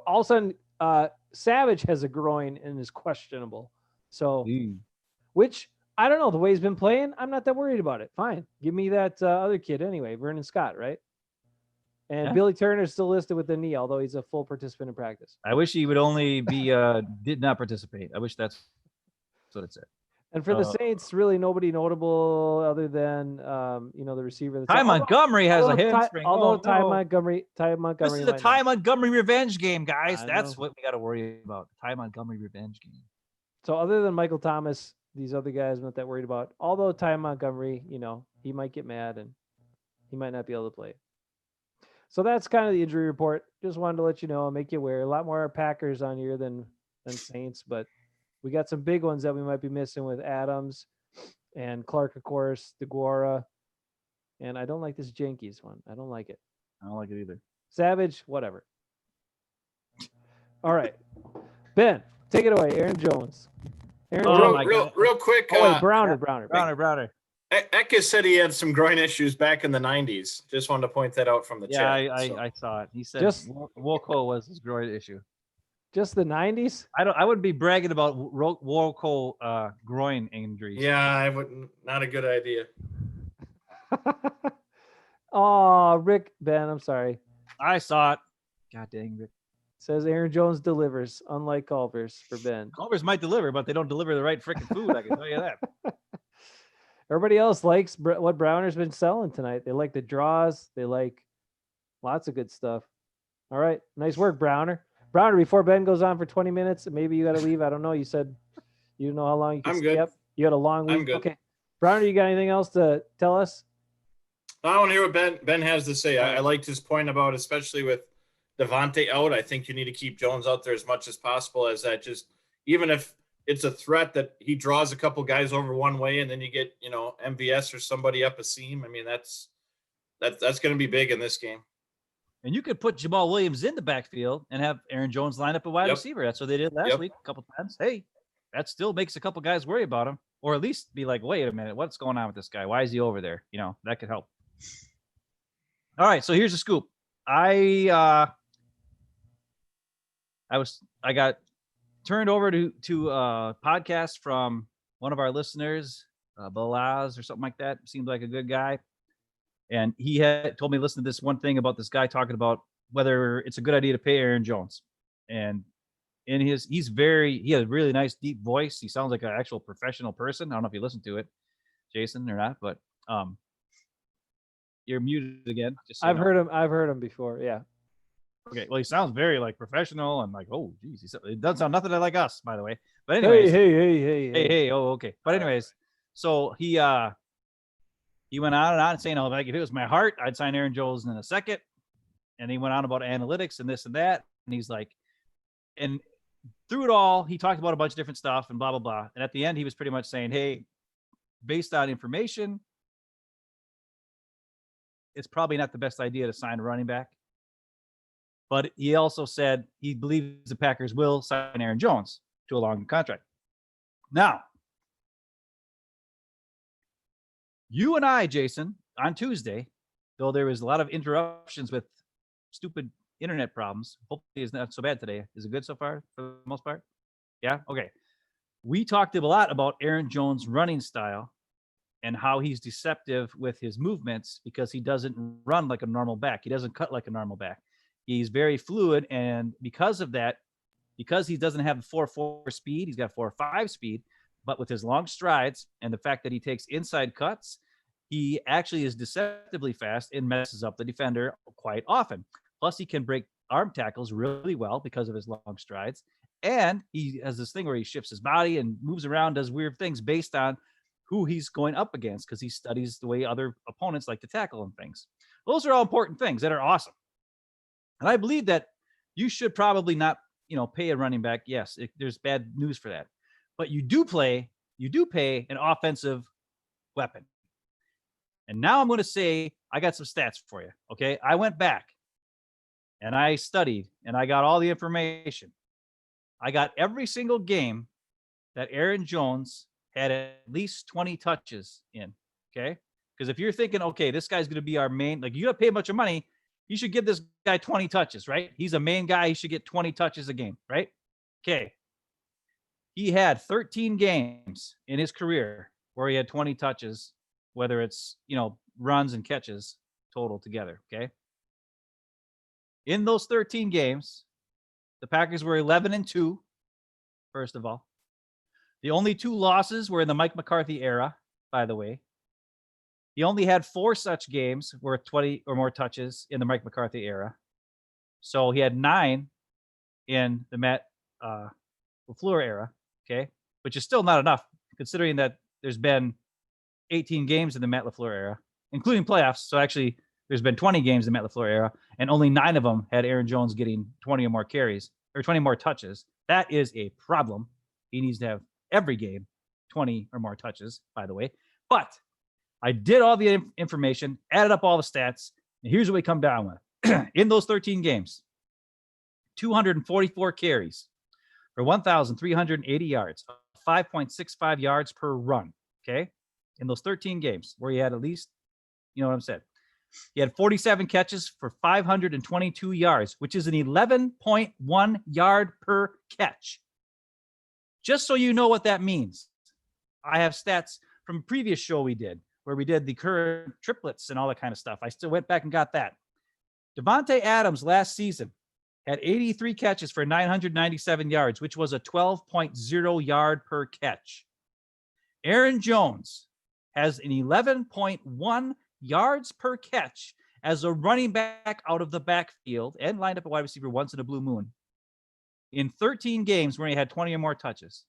all of a sudden, Savage has a groin and is questionable. So, which I don't know. The way he's been playing, I'm not that worried about it. Fine. Give me that other kid anyway, Vernon Scott, right? And Billy Turner's still listed with the knee, although he's a full participant in practice. I wish he would only be did not participate. I wish that's what it said. And for the Saints, really nobody notable other than the receiver. Ty Montgomery has a hamstring. Ty Montgomery. This is a Ty Montgomery revenge game, guys. That's what we got to worry about. Ty Montgomery revenge game. So other than Michael Thomas, these other guys I'm not that worried about. Although Ty Montgomery, he might get mad and he might not be able to play. So that's kind of the injury report. Just wanted to let you know, make you aware. A lot more Packers on here than Saints, but we got some big ones that we might be missing with Adams and Clark, of course, DeGuara. And I don't like this Jenkins one. I don't like it. I don't like it either. Savage, whatever. All right. Ben, take it away. Aaron Jones. Real quick. Oh, wait, Browner. Eckes said he had some groin issues back in the 90s. Just wanted to point that out from the chat. Yeah, I saw it. He said Wolko was his groin issue. Just the 90s? I wouldn't be bragging about Wolko groin injuries. Yeah, I wouldn't. Not a good idea. Oh, Rick, Ben, I'm sorry. I saw it. God dang, Rick. Says Aaron Jones delivers, unlike Culver's for Ben. Culver's might deliver, but they don't deliver the right freaking food. I can tell you that. Everybody else likes what Browner's been selling tonight. They like the draws. They like lots of good stuff. All right. Nice work, Browner. Browner, before Ben goes on for 20 minutes, maybe you got to leave. I don't know. You said you don't know how long you can stay up. You had a long week. I'm good. Okay. Browner, you got anything else to tell us? I want to hear what Ben has to say. I liked his point about, especially with Devontae out, I think you need to keep Jones out there as much as possible, as that just, even if it's a threat that he draws a couple guys over one way and then you get, MVS or somebody up a seam. I mean, that's going to be big in this game. And you could put Jamal Williams in the backfield and have Aaron Jones line up a wide receiver. That's what they did last week a couple times. Hey, that still makes a couple guys worry about him, or at least be like, wait a minute, what's going on with this guy? Why is he over there? That could help. All right, so here's the scoop. I got turned over to a podcast from one of our listeners, Balaz or something like that. Seemed like a good guy. And he had told me, listen to this one thing about this guy talking about whether it's a good idea to pay Aaron Jones. And he has a really nice deep voice. He sounds like an actual professional person. I don't know if you listened to it, Jason, or not, but you're muted again. Just so I've heard him before. Yeah. Okay. Well, he sounds very like professional and like, oh, geez, it doesn't sound nothing like us, by the way. But anyways, hey. Oh, okay. But anyways, so he went on and on saying, like, if it was my heart, I'd sign Aaron Jones in a second. And he went on about analytics and this and that. And he's like, and through it all, he talked about a bunch of different stuff and blah, blah, blah. And at the end, he was pretty much saying, hey, based on information, it's probably not the best idea to sign a running back. But he also said he believes the Packers will sign Aaron Jones to a long contract. Now, you and I, Jason, on Tuesday, though there was a lot of interruptions with stupid internet problems. Hopefully it's not so bad today. Is it good so far for the most part? Yeah? Okay. We talked a lot about Aaron Jones' running style and how he's deceptive with his movements because he doesn't run like a normal back. He doesn't cut like a normal back. He's very fluid, and because of that, because he doesn't have a 4.4 speed, he's got 4.5 speed, but with his long strides and the fact that he takes inside cuts, he actually is deceptively fast and messes up the defender quite often. Plus, he can break arm tackles really well because of his long strides. And he has this thing where he shifts his body and moves around, does weird things based on who he's going up against because he studies the way other opponents like to tackle and things. Those are all important things that are awesome. And I believe that you should probably not, pay a running back. Yes, there's bad news for that. But you do pay an offensive weapon. And now I'm going to say I got some stats for you. Okay. I went back and I studied and I got all the information. I got every single game that Aaron Jones had at least 20 touches in. Okay. Because if you're thinking, okay, this guy's going to be our main, like you got to pay a bunch of money, you should give this guy 20 touches, right? He's a main guy. He should get 20 touches a game, right? Okay. He had 13 games in his career where he had 20 touches, whether it's, runs and catches total together, okay? In those 13 games, the Packers were 11-2, first of all. The only 2 losses were in the Mike McCarthy era, by the way. He only had 4 such games worth 20 or more touches in the Mike McCarthy era. So he had 9 in the Matt LaFleur era, okay? Which is still not enough, considering that there's been 18 games in the Matt LaFleur era, including playoffs. So actually, there's been 20 games in the Matt LaFleur era, and only 9 of them had Aaron Jones getting 20 or more carries, or 20 more touches. That is a problem. He needs to have every game 20 or more touches, by the way. But I did all the information, added up all the stats, and here's what we come down with. In those 13 games, 244 carries for 1,380 yards, 5.65 yards per run, okay? In those 13 games where he had at least, you know what I'm saying? He had 47 catches for 522 yards, which is an 11.1 yard per catch. Just so you know what that means, I have stats from a previous show we did, where we did the current triplets and all that kind of stuff. I still went back and got that. Devontae Adams last season had 83 catches for 997 yards, which was a 12.0 yard per catch. Aaron Jones has an 11.1 yards per catch as a running back out of the backfield and lined up a wide receiver once in a blue moon in 13 games where he had 20 or more touches.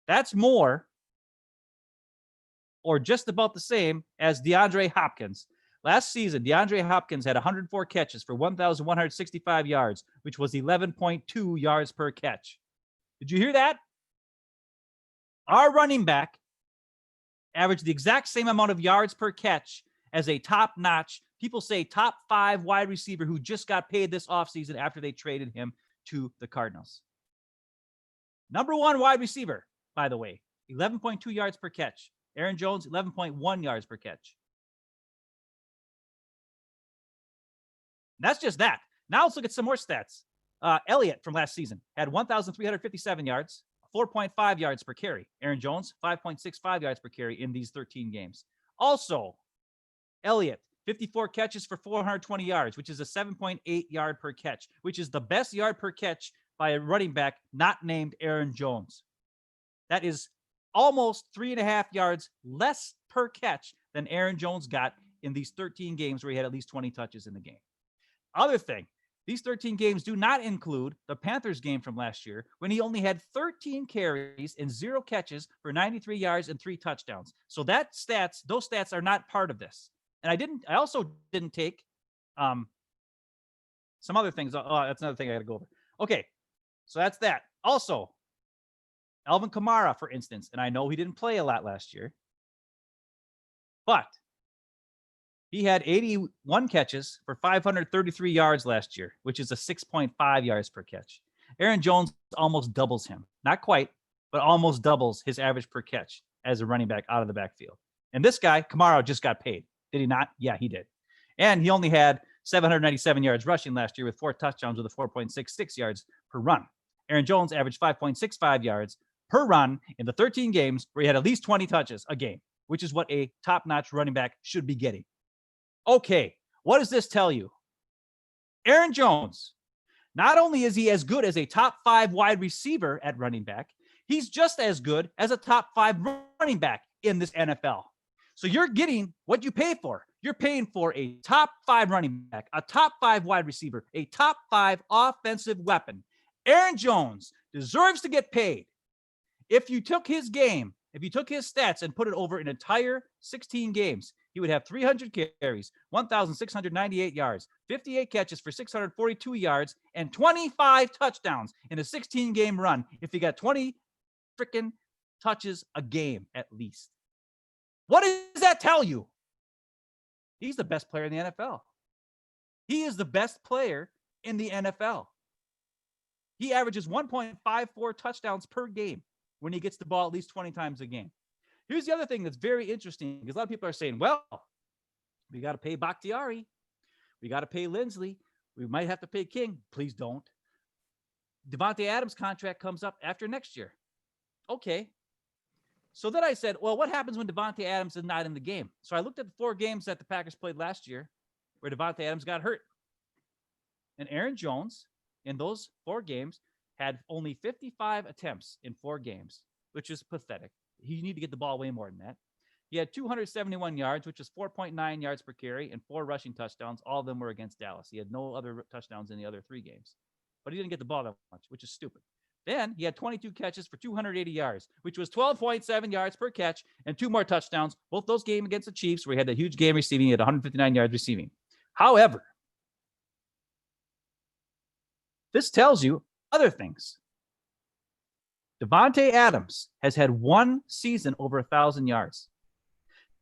That's more or just about the same as DeAndre Hopkins. Last season, DeAndre Hopkins had 104 catches for 1,165 yards, which was 11.2 yards per catch. Did you hear that? Our running back averaged the exact same amount of yards per catch as a top-notch, people say top 5 wide receiver who just got paid this offseason after they traded him to the Cardinals. Number 1 wide receiver, by the way, 11.2 yards per catch. Aaron Jones, 11.1 yards per catch. And that's just that. Now let's look at some more stats. Elliott from last season had 1,357 yards, 4.5 yards per carry. Aaron Jones, 5.65 yards per carry in these 13 games. Also, Elliott, 54 catches for 420 yards, which is a 7.8 yard per catch, which is the best yard per catch by a running back not named Aaron Jones. That is almost 3.5 yards less per catch than Aaron Jones got in these 13 games where he had at least 20 touches in the game. Other thing, these 13 games do not include the Panthers game from last year when he only had 13 carries and 0 catches for 93 yards and 3 touchdowns. So those stats are not part of this. And I also didn't take some other things. Oh, that's another thing I got to go over. Okay, so that's that. Also, Alvin Kamara, for instance, and I know he didn't play a lot last year, but he had 81 catches for 533 yards last year, which is a 6.5 yards per catch. Aaron Jones almost doubles him. Not quite, but almost doubles his average per catch as a running back out of the backfield. And this guy, Kamara, just got paid. Did he not? Yeah, he did. And he only had 797 yards rushing last year with 4 touchdowns with a 4.66 yards per run. Aaron Jones averaged 5.65 yards per run in the 13 games where he had at least 20 touches a game, which is what a top-notch running back should be getting. Okay, what does this tell you? Aaron Jones, not only is he as good as a top 5 wide receiver at running back, he's just as good as a top 5 running back in this NFL. So you're getting what you pay for. You're paying for a top 5 running back, a top 5 wide receiver, a top 5 offensive weapon. Aaron Jones deserves to get paid. If you took his stats and put it over an entire 16 games, he would have 300 carries, 1,698 yards, 58 catches for 642 yards, and 25 touchdowns in a 16-game run if he got 20 freaking touches a game at least. What does that tell you? He's the best player in the NFL. He is the best player in the NFL. He averages 1.54 touchdowns per game when he gets the ball at least 20 times a game. Here's the other thing that's very interesting, because a lot of people are saying, well, we got to pay Bakhtiari. We got to pay Lindsley. We might have to pay King. Please don't. Devontae Adams' contract comes up after next year. Okay. So then I said, well, what happens when Devontae Adams is not in the game? So I looked at the 4 games that the Packers played last year where Devontae Adams got hurt. And Aaron Jones, in those 4 games, had only 55 attempts in 4 games, which is pathetic. You need to get the ball way more than that. He had 271 yards, which is 4.9 yards per carry, and 4 rushing touchdowns. All of them were against Dallas. He had no other touchdowns in the other 3 games. But he didn't get the ball that much, which is stupid. Then he had 22 catches for 280 yards, which was 12.7 yards per catch, and 2 more touchdowns. Both those games against the Chiefs, where he had that huge game receiving. He had 159 yards receiving. However, this tells you other things. Devontae Adams has had 1 season over 1,000 yards.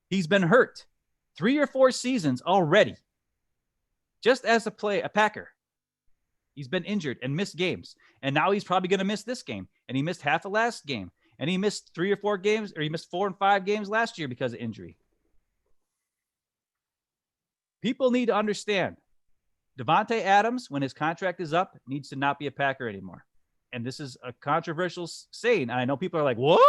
He's been hurt 3 or 4 seasons already. Just as a Packer, he's been injured and missed games. And now he's probably going to miss this game. And he missed half the last game. And he missed 3 or 4 games, or he missed 4 and 5 games last year because of injury. People need to understand, Devontae Adams, when his contract is up, needs to not be a Packer anymore. And this is a controversial saying. And I know people are like, what?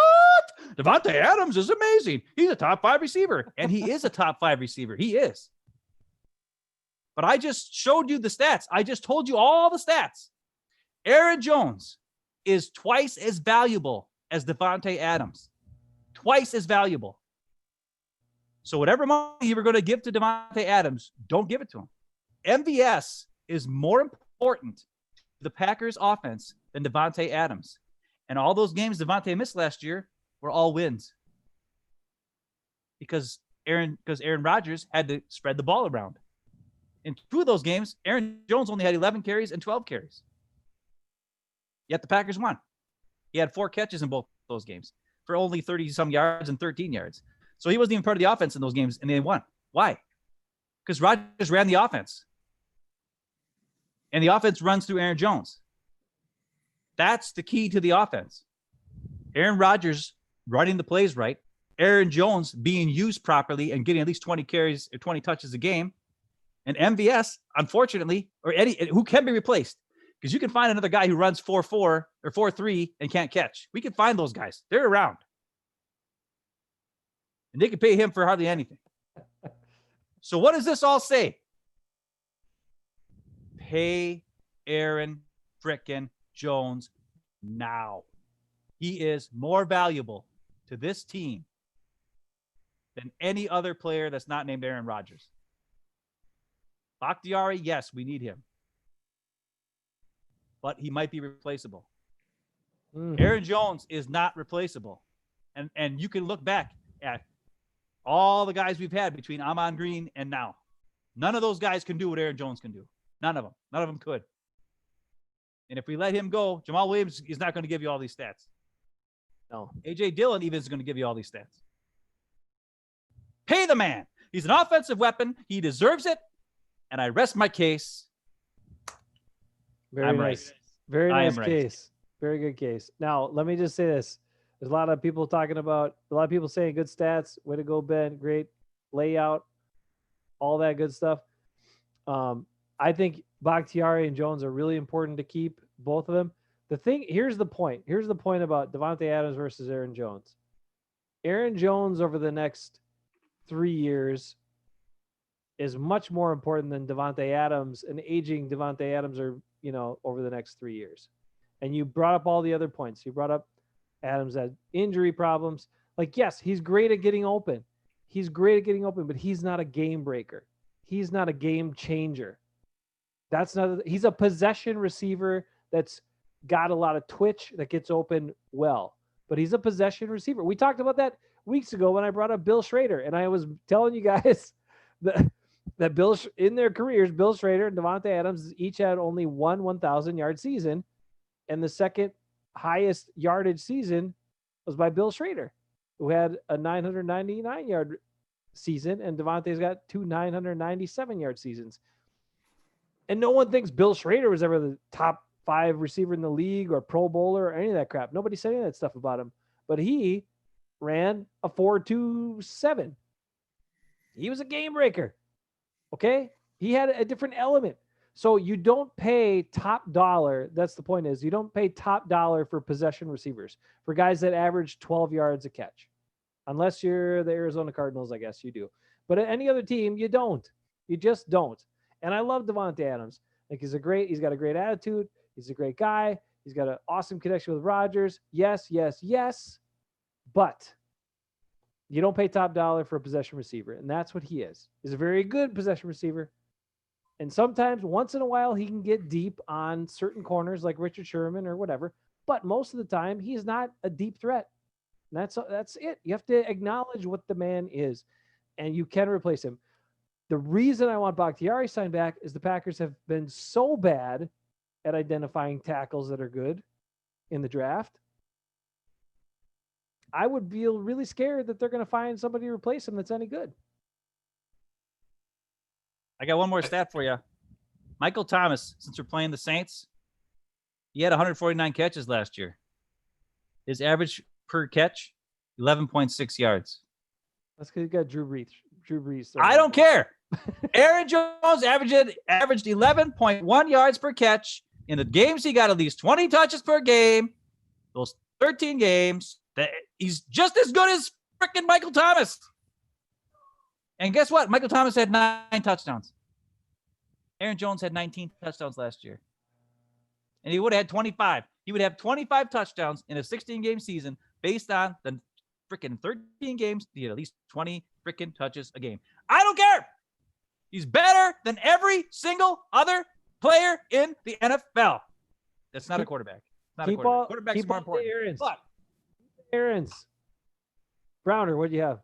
Devontae Adams is amazing. He's a top 5 receiver. And he is a top 5 receiver. He is. But I just showed you the stats. I just told you all the stats. Aaron Jones is twice as valuable as Devontae Adams. Twice as valuable. So whatever money you were going to give to Devontae Adams, don't give it to him. MVS is more important to the Packers offense than Devontae Adams. And all those games Devontae missed last year were all wins. because Aaron Rodgers had to spread the ball around. In 2 of those games, Aaron Jones only had 11 carries and 12 carries. Yet the Packers won. He had 4 catches in both those games for only 30-some yards and 13 yards. So he wasn't even part of the offense in those games, and they won. Why? Because Rodgers ran the offense. And the offense runs through Aaron Jones. That's the key to the offense. Aaron Rodgers running the plays right, Aaron Jones being used properly and getting at least 20 carries or 20 touches a game, and MVS, unfortunately, or Eddie, who can be replaced. Because you can find another guy who runs 4-4 or 4-3 and can't catch. We can find those guys. They're around. And they can pay him for hardly anything. So what does this all say? Pay Aaron frickin' Jones now. He is more valuable to this team than any other player that's not named Aaron Rodgers. Bakhtiari, yes, we need him. But he might be replaceable. Aaron Jones is not replaceable. And you can look back at all the guys we've had between Ahman Green and now. None of those guys can do what Aaron Jones can do. None of them. None of them could. And if we let him go, Jamal Williams is not going to give you all these stats. No. A.J. Dillon even is going to give you all these stats. Pay the man. He's an offensive weapon. He deserves it. And I rest my case. Very nice. Right. Very nice right. case. Very good case. Now, let me just say this. There's a lot of people saying good stats. Way to go, Ben. Great layout. All that good stuff. I think Bakhtiari and Jones are really important to keep, both of them. Here's the point. Here's the point about Davante Adams versus Aaron Jones. Aaron Jones over the next 3 years is much more important than Davante Adams, and aging Davante Adams over the next 3 years. And you brought up all the other points. You brought up Adams had injury problems. Like, yes, he's great at getting open. But he's not a game breaker. He's not a game changer. He's a possession receiver that's got a lot of twitch, that gets open well. But he's a possession receiver. We talked about that weeks ago when I brought up Bill Schrader, and I was telling you guys that Bill, in their careers, Bill Schrader and Davante Adams each had only one 1,000-yard season, and the second highest yardage season was by Bill Schrader, who had a 999-yard season, and Davante's got 2 997-yard seasons. And no one thinks Bill Schrader was ever the top 5 receiver in the league or Pro Bowler or any of that crap. Nobody said any of that stuff about him. But he ran a 4.27. He was a game breaker. Okay? He had a different element. So you don't pay top dollar. That's the point is you don't pay top dollar for possession receivers, for guys that average 12 yards a catch. Unless you're the Arizona Cardinals, I guess you do. But at any other team, you don't. You just don't. And I love Davante Adams. Like, he's got a great attitude. He's a great guy. He's got an awesome connection with Rodgers. Yes. But you don't pay top dollar for a possession receiver. And that's what he is. He's a very good possession receiver. And sometimes, once in a while, he can get deep on certain corners like Richard Sherman or whatever. But most of the time, he's not a deep threat. And that's it. You have to acknowledge what the man is. And you can replace him. The reason I want Bakhtiari signed back is the Packers have been so bad at identifying tackles that are good in the draft. I would feel really scared that they're going to find somebody to replace him that's any good. I got one more stat for you. Michael Thomas, since we're playing the Saints, he had 149 catches last year. His average per catch, 11.6 yards. That's because you got Drew Brees. I don't care. Aaron Jones averaged 11.1 yards per catch. In the games, he got at least 20 touches per game. Those 13 games, he's just as good as freaking Michael Thomas. And guess what? Michael Thomas had 9 touchdowns. Aaron Jones had 19 touchdowns last year. And he would have had 25. He would have 25 touchdowns in a 16-game season based on the freaking 13 games. He had at least 20 freaking touches a game. I don't care. He's better than every single other player in the NFL. That's not a quarterback. Not a quarterback. Quarterback's more important. Aaron's. Browner, what do you have?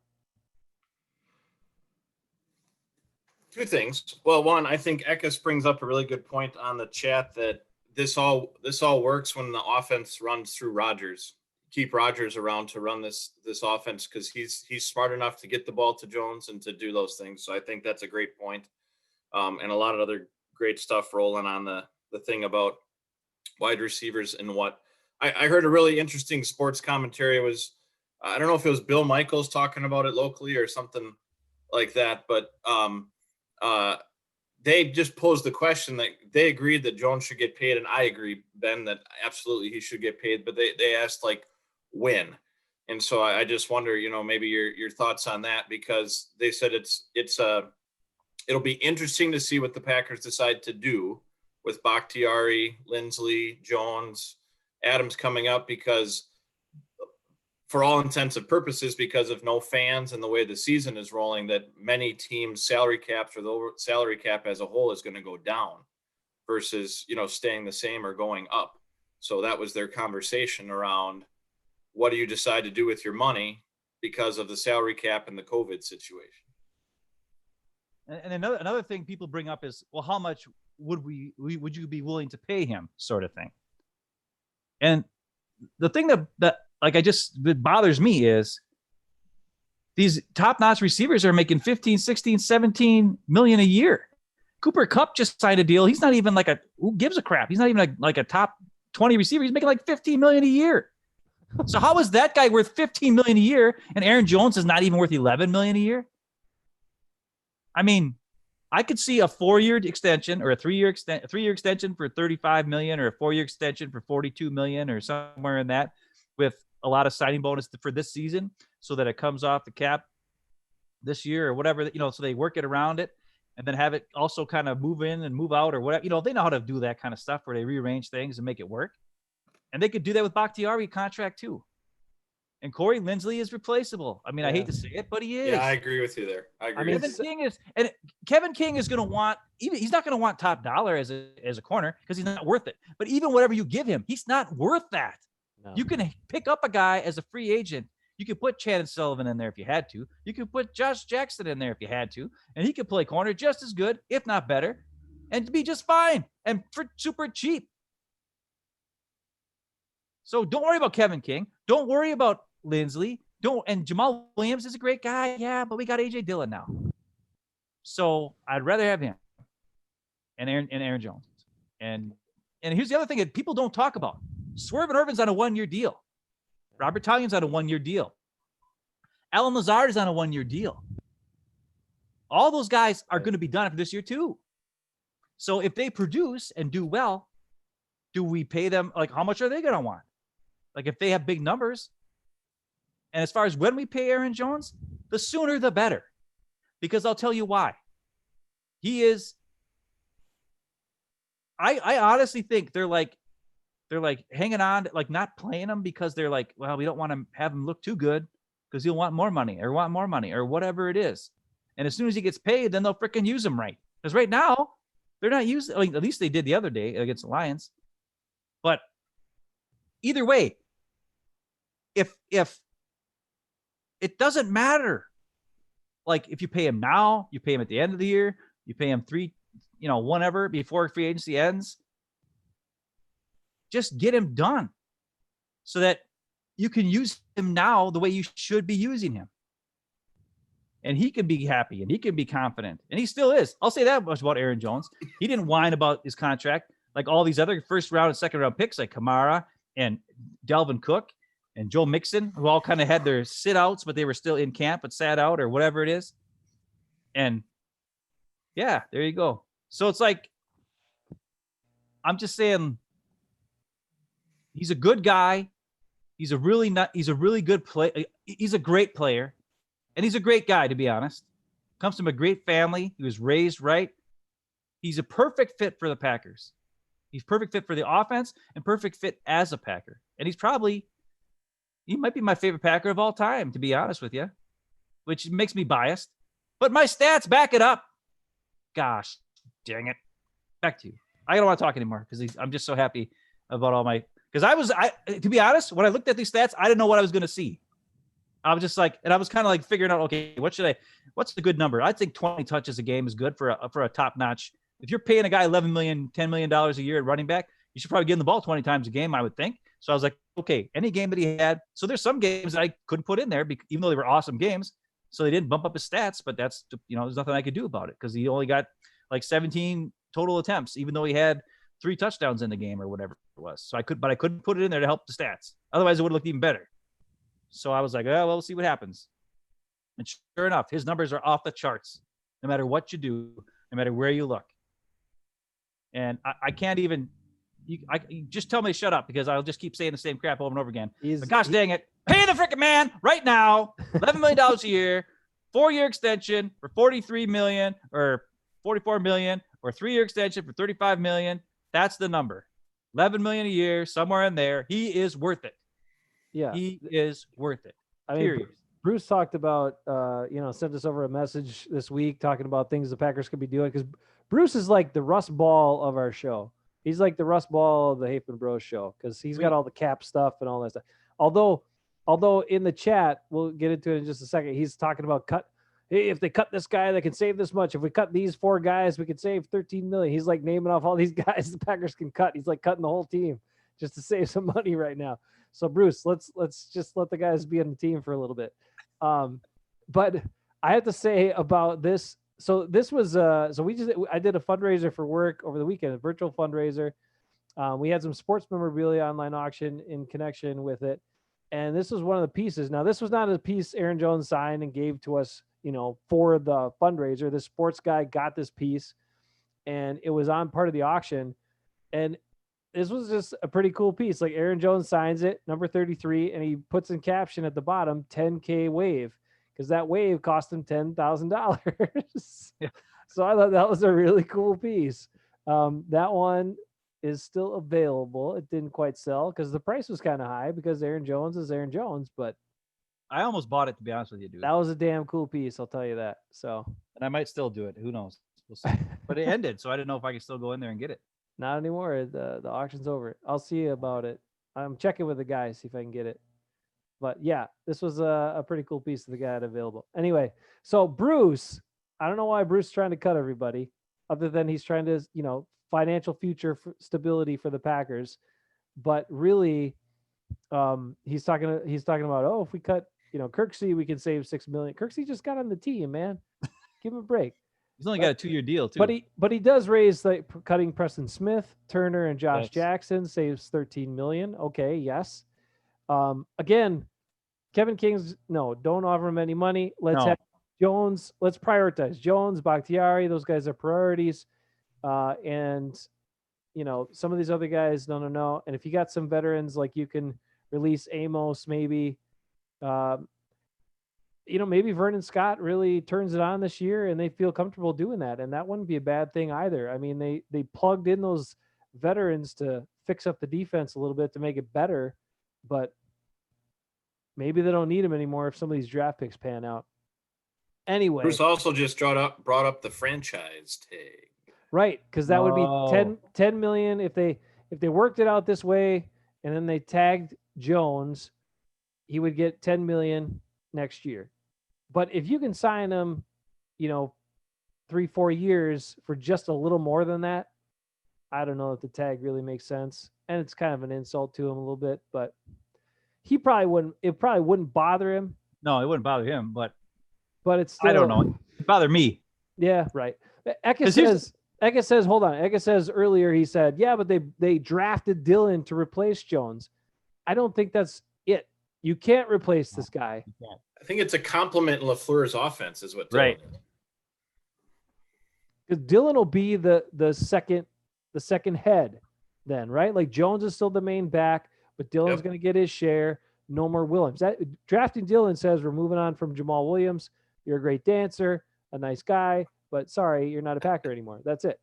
Two things. Well, one, I think Eckes brings up a really good point on the chat that this all works when the offense runs through Rodgers. Keep Rodgers around to run this offense because he's smart enough to get the ball to Jones and to do those things. So I think that's a great point. And a lot of other great stuff rolling on the thing about wide receivers and what I heard a really interesting sports commentary was I don't know if it was Bill Michaels talking about it locally or something like that, but they just posed the question that they agreed that Jones should get paid, and I agree, Ben, that absolutely he should get paid. But they asked like when, and so I just wonder, maybe your thoughts on that, because they said it'll be interesting to see what the Packers decide to do with Bakhtiari, Lindsley, Jones, Adams coming up, because for all intents and purposes, because of no fans and the way the season is rolling, that many teams' salary caps or the salary cap as a whole is going to go down versus, staying the same or going up. So that was their conversation around what do you decide to do with your money because of the salary cap and the COVID situation. And another thing people bring up is, well, how much would you be willing to pay him, sort of thing. And the thing that bothers me is these top-notch receivers are making 15, 16, 17 million a year. Cooper Kupp just signed a deal. He's not even who gives a crap? He's not even like a top 20 receiver. He's making like 15 million a year. So how is that guy worth 15 million a year and Aaron Jones is not even worth 11 million a year? I mean, I could see a 4-year extension or a 3-year extension for 35 million or a 4-year extension for 42 million or somewhere in that, with a lot of signing bonus for this season so that it comes off the cap this year or whatever, so they work it around it and then have it also kind of move in and move out or whatever. They know how to do that kind of stuff where they rearrange things and make it work. And they could do that with Bakhtiari contract too. And Corey Lindsley is replaceable. I mean, I hate to say it, but he is. Yeah, I agree with you there. I agree. Kevin King is going to want, he's not going to want top dollar as a corner because he's not worth it. But even whatever you give him, he's not worth that. No. You can pick up a guy as a free agent. You could put Shannon Sullivan in there if you had to. You could put Josh Jackson in there if you had to. And he could play corner just as good, if not better, and be just fine and for super cheap. So don't worry about Kevin King. Don't worry about Lindsley. And Jamal Williams is a great guy. Yeah, but we got A.J. Dillon now. So I'd rather have him and Aaron Jones. And here's the other thing that people don't talk about. Swerve and Irvin's on a 1-year deal. Robert Tonyan's on a 1-year deal. Alan Lazard is on a 1-year deal. All those guys are going to be done after this year too. So if they produce and do well, do we pay them? Like, how much are they going to want? Like, if they have big numbers. And as far as when we pay Aaron Jones, the sooner the better. Because I'll tell you why. He is. I honestly think they're like hanging on, like not playing him because they're like, well, we don't want to have him look too good because he'll want more money or whatever it is. And as soon as he gets paid, then they'll freaking use him right. Because right now, they're not using, at least they did the other day against the Lions. But either way, if it doesn't matter, like if you pay him now, you pay him at the end of the year, you pay him whenever before free agency ends, just get him done so that you can use him now the way you should be using him. And he can be happy and he can be confident. And he still is. I'll say that much about Aaron Jones. He didn't whine about his contract like all these other first round and second round picks like Kamara and Dalvin Cook and Joe Mixon, who all kind of had their sit outs, but they were still in camp but sat out or whatever it is. And yeah, there you go. So it's like, I'm just saying, he's a good guy. He's a really good player. He's a great player. And he's a great guy, to be honest. Comes from a great family. He was raised right. He's a perfect fit for the Packers. He's perfect fit for the offense and perfect fit as a Packer. And he might be my favorite Packer of all time, to be honest with you, which makes me biased. But my stats back it up. Gosh, dang it. Back to you. I don't want to talk anymore because I'm just so happy about all my – because to be honest, when I looked at these stats, I didn't know what I was going to see. I was just like, and I was kind of like figuring out, okay, what's the good number? I think 20 touches a game is good for a top notch. If you're paying a guy $11 million, $10 million a year at running back, you should probably give him the ball 20 times a game, I would think. So I was like, okay, any game that he had. So there's some games that I couldn't put in there, even though they were awesome games. So they didn't bump up his stats, but that's, there's nothing I could do about it because he only got like 17 total attempts, even though he had 3 touchdowns in the game or whatever it was. So I couldn't put it in there to help the stats. Otherwise, it would have looked even better. So I was like, oh, well, we'll see what happens. And sure enough, his numbers are off the charts, no matter what you do, no matter where you look. And I can't even, you just tell me to shut up because I'll just keep saying the same crap over and over again. But gosh dang it, pay the freaking man right now, $11 million a year, 4-year extension for $43 million or $44 million, or 3-year extension for $35 million. That's the number. $11 million a year, somewhere in there. He is worth it. Yeah, he is worth it. Period. I mean, Bruce talked about, sent us over a message this week talking about things the Packers could be doing because Bruce is like the Russ Ball of our show. He's like the Russ Ball of the Hafeman Bros show because he's got all the cap stuff and all that stuff. Although in the chat, we'll get into it in just a second. He's talking about hey, if they cut this guy, they can save this much. If we cut these 4 guys, we could save $13 million. He's like naming off all these guys the Packers can cut. He's like cutting the whole team just to save some money right now. So Bruce, let's just let the guys be on the team for a little bit. But I have to say about this. So this was I did a fundraiser for work over the weekend, a virtual fundraiser. We had some sports memorabilia online auction in connection with it. And this was one of the pieces. Now, this was not a piece Aaron Jones signed and gave to us, for the fundraiser. This sports guy got this piece and it was on part of the auction. And this was just a pretty cool piece. Like Aaron Jones signs it, number 33, and he puts in caption at the bottom, 10K wave, because that wave cost him $10,000. Yeah. So I thought that was a really cool piece. That one is still available. It didn't quite sell because the price was kind of high because Aaron Jones is Aaron Jones, but I almost bought it, to be honest with you, dude. That was a damn cool piece, I'll tell you that. So, and I might still do it. Who knows? We'll see. But it ended, so I didn't know if I could still go in there and get it. Not anymore. The auction's over. I'll see about it. I'm checking with the guys, see if I can get it. But yeah, this was a pretty cool piece that the guy had available. Anyway, so Bruce, I don't know why Bruce is trying to cut everybody, other than he's trying to, financial future stability for the Packers. But really, he's talking about, if we cut, Kirksey, we can save $6 million. Kirksey just got on the team, man. Give him a break. He's only got a 2-year deal too. But he does raise cutting Preston Smith, Turner, and Josh Jackson saves $13 million. Okay, yes. Again, Kevin King's don't offer him any money. Let's have Jones. Let's prioritize Jones, Bakhtiari. Those guys are priorities. And some of these other guys, no. And if you got some veterans, like you can release Amos, maybe. Maybe Vernon Scott really turns it on this year and they feel comfortable doing that. And that wouldn't be a bad thing either. I mean, they plugged in those veterans to fix up the defense a little bit to make it better, but maybe they don't need them anymore if some of these draft picks pan out. Anyway. Bruce also just brought up the franchise tag. Right. Cause that would be 10 million. If they worked it out this way and then they tagged Jones, he would get 10 million next year. But if you can sign him, 3-4 years for just a little more than that, I don't know if the tag really makes sense. And it's kind of an insult to him a little bit, but it probably wouldn't bother him. No, it wouldn't bother him, but it's still, I don't know. It bothered me. Yeah, right. Eka says, hold on. Eka says earlier, he said, yeah, but they drafted Dillon to replace Jones. I don't think that's it. You can't replace this guy. I think it's a compliment in LaFleur's offense is what right. Because Dillon will be the second head then, right? Like Jones is still the main back, but Dillon's going to get his share. No more Williams. Drafting Dillon says we're moving on from Jamal Williams. You're a great dancer, a nice guy, but sorry, you're not a Packer anymore. That's it.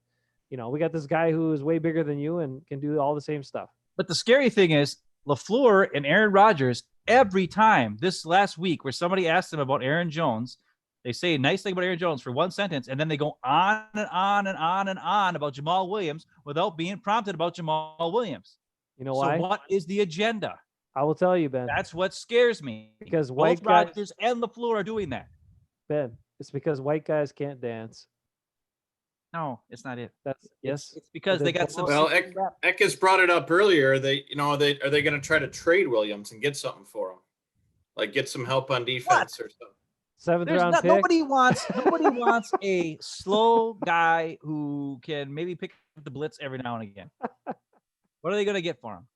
We got this guy who is way bigger than you and can do all the same stuff. But the scary thing is LaFleur and Aaron Rodgers, every time this last week where somebody asked them about Aaron Jones, they say a nice thing about Aaron Jones for one sentence, and then they go on and on and on and on about Jamal Williams without being prompted about Jamal Williams. You know why? So what is the agenda? I will tell you, Ben. That's what scares me. Because both white guys, Rodgers and LaFleur are doing that. Ben, it's because white guys can't dance. No, it's not it. That's yes. It's because they got some. Well, Eckes brought it up earlier. Are they going to try to trade Williams and get something for him, like get some help on defense or something? Seventh round pick. Nobody wants a slow guy who can maybe pick up the blitz every now and again. What are they going to get for him?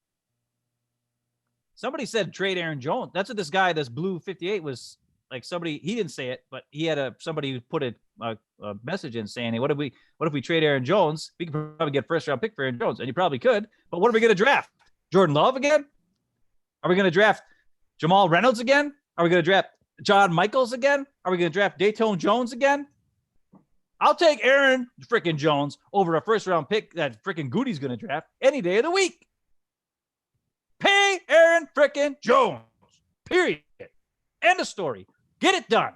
Somebody said trade Aaron Jones. That's what this guy, this blue 58, was like. Somebody, he didn't say it, but he had somebody who put a message in saying, "Hey, what if we trade Aaron Jones? We could probably get first round pick for Aaron Jones, and you probably could. But what are we going to draft? Jordan Love again? Are we going to draft Jamal Reynolds again? Are we going to draft John Michaels again? Are we going to draft Dayton Jones again? I'll take Aaron freaking Jones over a first round pick that freaking Goody's going to draft any day of the week. Pay Aaron freaking Jones. Period. End of story. Get it done.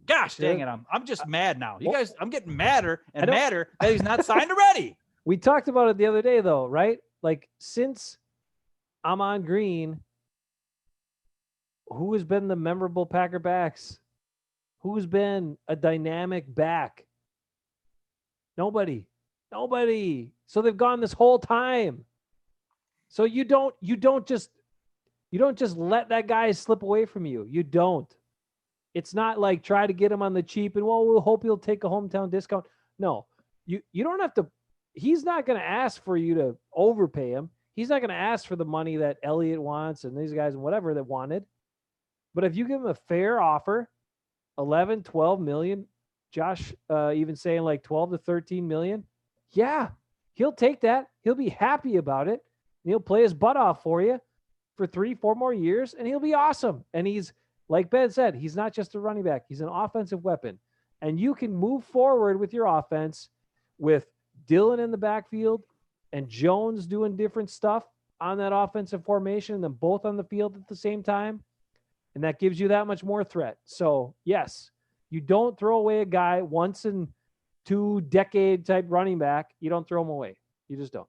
Gosh dang it. I'm just mad now. You guys, I'm getting madder and madder that he's not signed already. We talked about it the other day, though, right? Like, since Ahman Green, who has been the memorable Packer backs? Who's been a dynamic back? Nobody. So they've gone this whole time. So you don't just let that guy slip away from you. You don't. It's not like try to get him on the cheap and we'll hope he'll take a hometown discount. No, you don't have to. He's not going to ask for you to overpay him. He's not going to ask for the money that Elliott wants and these guys and whatever that wanted. But if you give him a fair offer, 11, 12 million, Josh even saying like 12 to 13 million. Yeah, he'll take that. He'll be happy about it. And he'll play his butt off for you for 3-4 more years, and he'll be awesome. And he's, like Ben said, he's not just a running back. He's an offensive weapon. And you can move forward with your offense with Dillon in the backfield and Jones doing different stuff on that offensive formation and then both on the field at the same time. And that gives you that much more threat. So, yes, you don't throw away a guy once in 2-decade type running back. You don't throw him away. You just don't.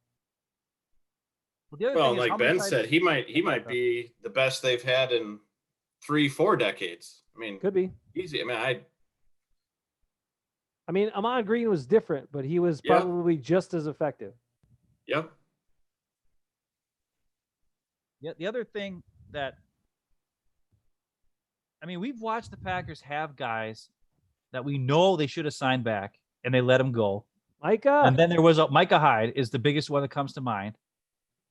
Well, like Ben said, he might be the best they've had in 3-4 decades. I mean, could be easy. I mean, Ahman Green was different, but he was probably just as effective. Yep. Yeah. The other thing that, I mean, we've watched the Packers have guys that we know they should have signed back, and they let him go. Micah. And then there was Micah Hyde is the biggest one that comes to mind.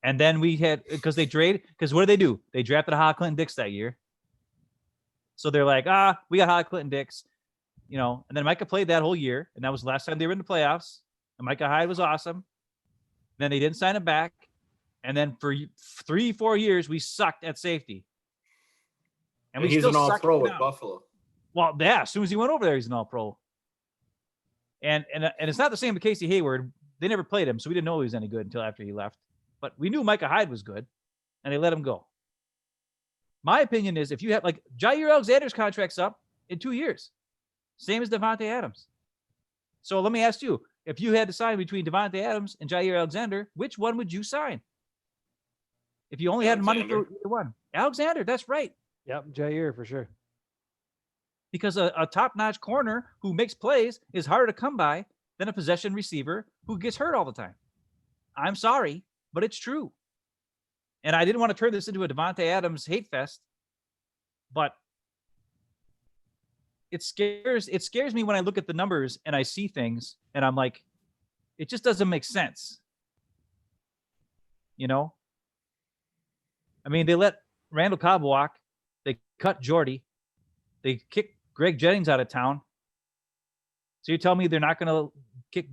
And then we had, because what did they do? They drafted Ha Clinton Dix that year. So they're like, we got Ha Clinton Dix, and then Micah played that whole year. And that was the last time they were in the playoffs. And Micah Hyde was awesome. Then they didn't sign him back. And then for 3-4 years, we sucked at safety. And he's an all-pro with Buffalo. Well, yeah, as soon as he went over there, he's an all-pro. And it's not the same with Casey Hayward. They never played him, so we didn't know he was any good until after he left. But we knew Micah Hyde was good, and they let him go. My opinion is if you have, like, Jair Alexander's contract's up in 2 years, same as Devontae Adams. So let me ask you, if you had to sign between Devontae Adams and Jair Alexander, which one would you sign? If you only had money for either one. Alexander, that's right. Yep, Jair for sure. Because a top-notch corner who makes plays is harder to come by than a possession receiver who gets hurt all the time. I'm sorry, but it's true. And I didn't want to turn this into a Devontae Adams hate fest, but it scares me when I look at the numbers and I see things and I'm like, it just doesn't make sense. I mean, they let Randall Cobb walk. They cut Jordy. They kicked Greg Jennings out of town. So you tell me they're not going to kick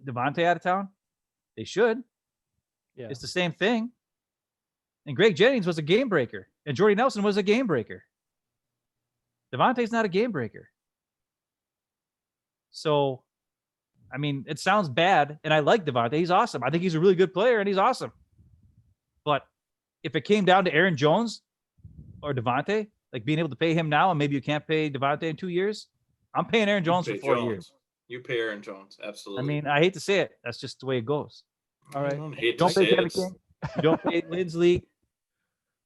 Devontae out of town? They should. Yeah. It's the same thing. And Greg Jennings was a game breaker. And Jordy Nelson was a game breaker. Devontae's not a game breaker. So, I mean, it sounds bad. And I like Devontae. He's awesome. I think he's a really good player and he's awesome. But if it came down to Aaron Jones or Devontae, like being able to pay him now and maybe you can't pay Devontae in 2 years, I'm paying Aaron Jones for 4 years. You pay Aaron Jones. Absolutely. I mean, I hate to say it. That's just the way it goes. All right. Don't pay Kevin King. You don't pay Lindsley.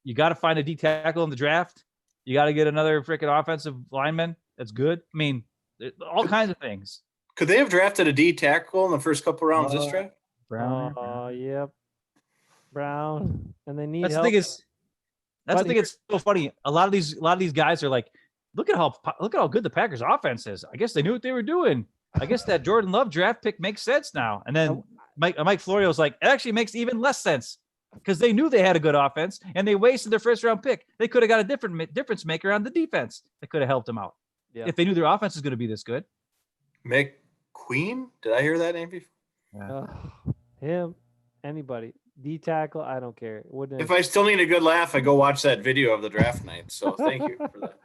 You got to find a D tackle in the draft. You got to get another freaking offensive lineman that's good. I mean, all kinds of things. Could they have drafted a D tackle in the first couple rounds this draft? Brown. Oh, yep. Brown. And they need That's help. the thing is. That's But the thing. It's so funny. A lot of these guys are like, look at how good the Packers offense is. I guess they knew what they were doing. I guess that Jordan Love draft pick makes sense now. And then Mike Florio's like, it actually makes even less sense because they knew they had a good offense and they wasted their first round pick. They could have got a difference maker on the defense that could have helped them out if they knew their offense was going to be this good. McQueen? Did I hear that name before? Yeah. Him, anybody. D tackle, I don't care. Wouldn't If I still need a good laugh, I go watch that video of the draft night. So thank you for that.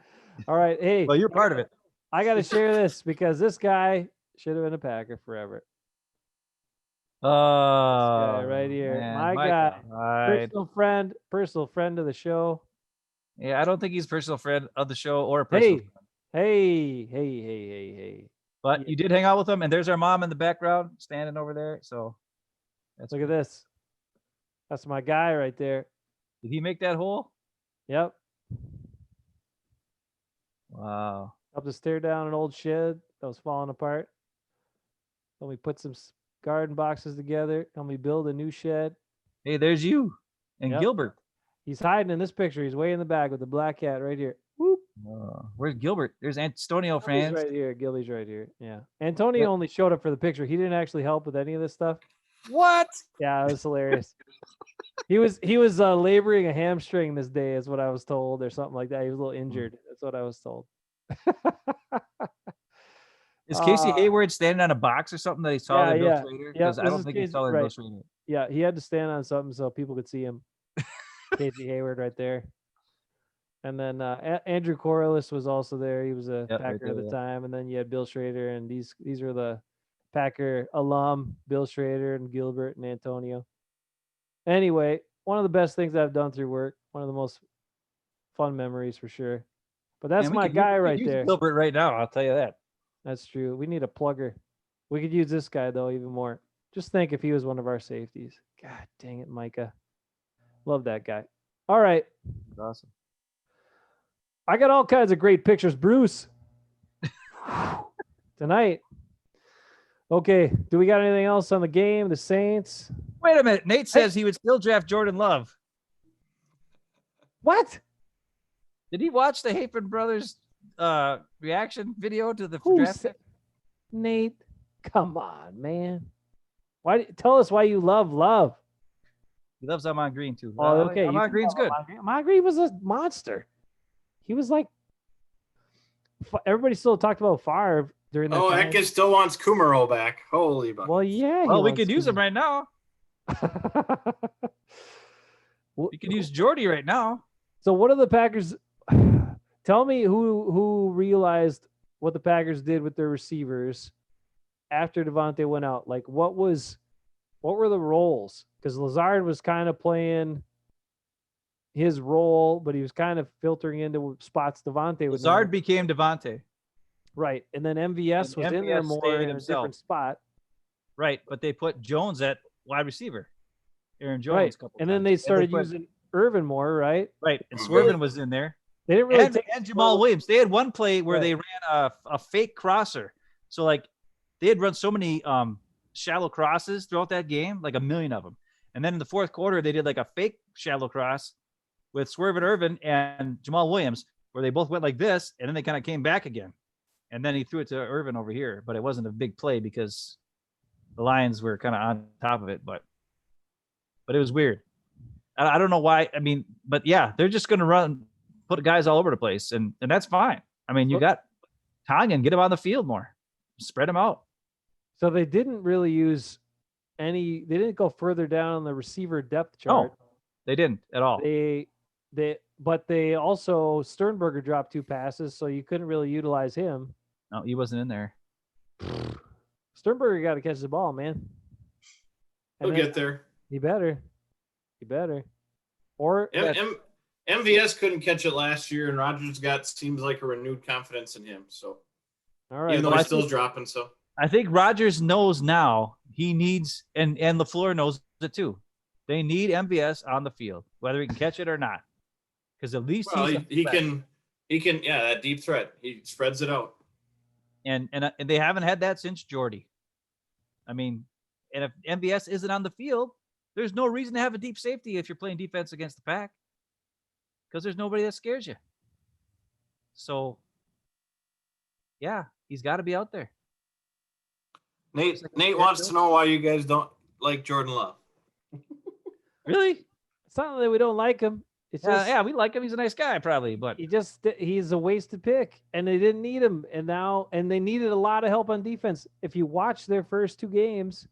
All right. Hey, Well, you're part of it. I got to share this because this guy should have been a Packer forever. This guy right here. Man, My Mike, guy. Personal friend of the show. Yeah, I don't think he's a personal friend of the show or a personal friend. Hey. But you did hang out with him, and there's our mom in the background standing over there. So Look at this. That's my guy right there. did he make that hole? Yep. Wow. Helped us tear down an old shed that was falling apart. Then we put some garden boxes together. And we build a new shed. Hey, there's you and Yep. Gilbert. He's hiding in this picture. He's way in the back with the black cat right here. Whoop. Where's Gilbert? There's Antonio Gilby's France. right here. Gilby's right here. Yeah. Antonio only showed up for the picture. He didn't actually help with any of this stuff. What? Yeah, it was hilarious. He was laboring a hamstring this day, is what I was told, or something like that. He was a little injured. That's what I was told. Is Casey Hayward standing on a box or something that he saw in Bill Schrader? Yeah, Because I this don't is think he Casey- saw it in right. Bill Schrader. Yeah, he had to stand on something so people could see him. Casey Hayward right there. And then Andrew Corliss was also there. He was a Yep, right Packer there, at the yeah. time. And then you had Bill Schrader, and these are the Packer alum, Bill Schrader and Gilbert and Antonio. Anyway, one of the best things I've done through work. One of the most fun memories for sure. But that's Man, we my could guy right use there. Gilbert right now, I'll tell you that. That's true. We need a plugger. We could use this guy though even more. Just think if he was one of our safeties. God dang it, Micah. Love that guy. All right. That's awesome. I got all kinds of great pictures, Bruce. Tonight. Okay. Do we got anything else on the game? The Saints? Wait a minute. Nate says he would still draft Jordan Love. What? Did he watch the Hafeman Brothers reaction video to the Who draft said- pick? Nate, come on, man. Tell us why you love Love. He loves Amon Green too. Oh, okay. Amon Green's good. Amon Green was a monster. He was like, everybody still talked about Favre during that Oh, time. Eckes still wants Kumaro back. Holy buck. Well, yeah. Well, we could use him right now. We could use Jordy right now. So what are the Packers? Tell me who realized what the Packers did with their receivers after Devontae went out. Like what were the roles? Because Lazard was kind of playing his role, but he was kind of filtering into spots Devontae was Lazard became Devontae. right, and then MVS And was in there MVS more stayed in a himself. different spot. Right, but they put Jones at wide receiver. Aaron Jones. Right, a couple and then times. they started put- using Irvin more. Right, Right, and Swervin was in there. they didn't really And, take and Jamal Williams. They had one play where Right. they ran a fake crosser. So like they had run so many shallow crosses throughout that game, like a million of them. And then in the fourth quarter, they did like a fake shallow cross with Swervin Irvin and Jamal Williams, where they both went like this, and then they kind of came back again. And then he threw it to Irvin over here, but it wasn't a big play because the Lions were kind of on top of it. But it was weird. I don't know why. I mean, but yeah, they're just going to put guys all over the place, and that's fine. I mean, you got Tanyan, get him on the field more, spread him out. So they didn't really use they didn't go further down on the receiver depth chart. No, they didn't at all. But they also Sternberger dropped 2 passes, so you couldn't really utilize him. No, he wasn't in there. Sternberger got to catch the ball, man. He'll get there. He better. Or MVS couldn't catch it last year, and Rodgers seems like a renewed confidence in him. So all right. even though Well, he's still dropping, so I think Rodgers knows now he needs, and LaFleur knows it too. They need MVS on the field, whether he can catch it or not, because at least Well, he's he can yeah, that deep threat. He spreads it out. and they haven't had that since Jordy. I mean, and if MVS isn't on the field, there's no reason to have a deep safety if you're playing defense against the pack, because there's nobody that scares you. So, yeah, he's got to be out there. Nate wants to know why you guys don't like Jordan Love. Really? It's not that we don't like him. It's just Yeah, we like him. He's a nice guy, probably, but he's a wasted pick, and they didn't need him, and they needed a lot of help on defense. If you watch their first 2 games,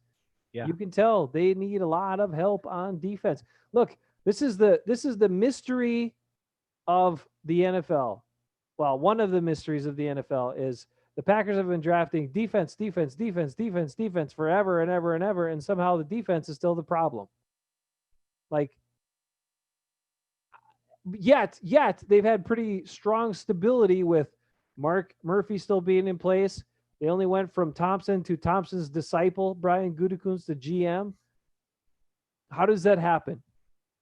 yeah, you can tell they need a lot of help on defense. Look, this is the mystery of the NFL. Well, one of the mysteries of the NFL is the Packers have been drafting defense forever and ever and ever, and somehow the defense is still the problem. Like, yet they've had pretty strong stability with Mark Murphy still being in place. They only went from Thompson to Thompson's disciple, Brian Gutekunst, the GM. How does that happen?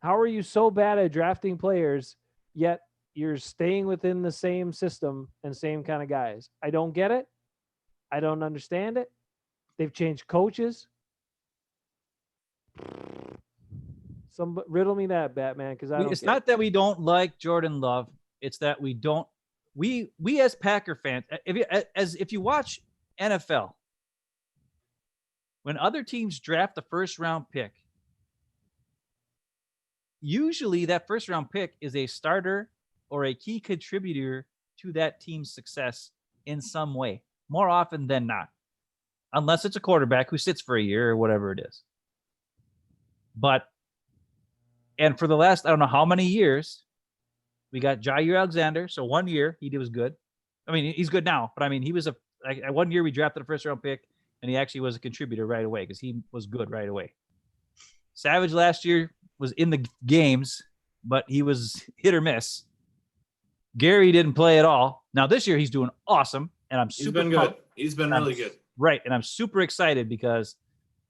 How are you so bad at drafting players, yet you're staying within the same system and same kind of guys? I don't get it. I don't understand it. They've changed coaches. Riddle me that, Batman, because I don't. It's not that we don't like Jordan Love. It's that we don't. We as Packer fans, if you watch NFL, when other teams draft the first round pick, usually that first round pick is a starter or a key contributor to that team's success in some way, more often than not, unless it's a quarterback who sits for a year or whatever it is. And for the last, I don't know how many years, we got Jair Alexander. So 1 year he was good. I mean, he's good now, but I mean, he was 1 year we drafted a first round pick, and he actually was a contributor right away because he was good right away. Savage last year was in the games, but he was hit or miss. Gary didn't play at all. Now this year he's doing awesome, and He's been good. He's been really good. Right, and I'm super excited because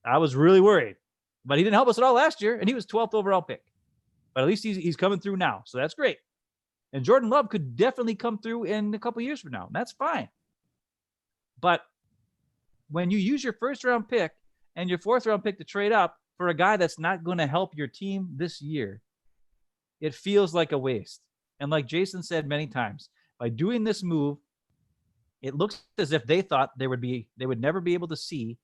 I was really worried, but he didn't help us at all last year, and he was 12th overall pick. But at least he's coming through now, so that's great. And Jordan Love could definitely come through in a couple years from now. And that's fine. But when you use your first round pick and your 4th round pick to trade up for a guy that's not going to help your team this year, it feels like a waste. And like Jason said many times, by doing this move, it looks as if they thought they would never be able to see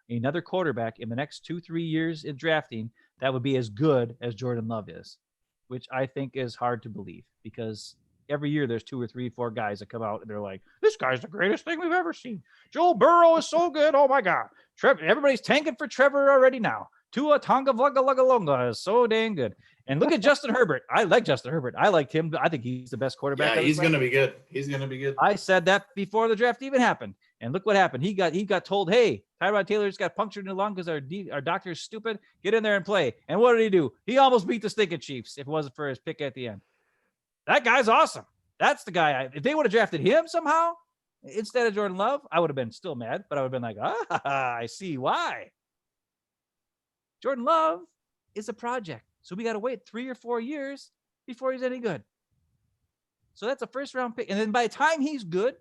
another quarterback in the next 2-3 years in drafting that would be as good as Jordan Love is, which I think is hard to believe, because every year there's 2 or 3, 4 guys that come out and they're like, this guy's the greatest thing we've ever seen. Joe Burrow is so good. Oh my God. Everybody's tanking for Trevor already now. Tua Tagovailoa is so dang good. And look at Justin Herbert. I like Justin Herbert. I liked him. I think he's the best quarterback. Yeah, he's going to be good. He's going to be good. I said that before the draft even happened. And look what happened. He got told, hey, Tyrod Taylor just got punctured in the lung because our doctor's stupid. Get in there and play. And what did he do? He almost beat the stinking Chiefs if it wasn't for his pick at the end. That guy's awesome. That's the guy. If they would have drafted him somehow instead of Jordan Love, I would have been still mad, but I would have been like, I see why. Jordan Love is a project. So we got to wait 3 or 4 years before he's any good. So that's a first round pick. And then by the time he's good,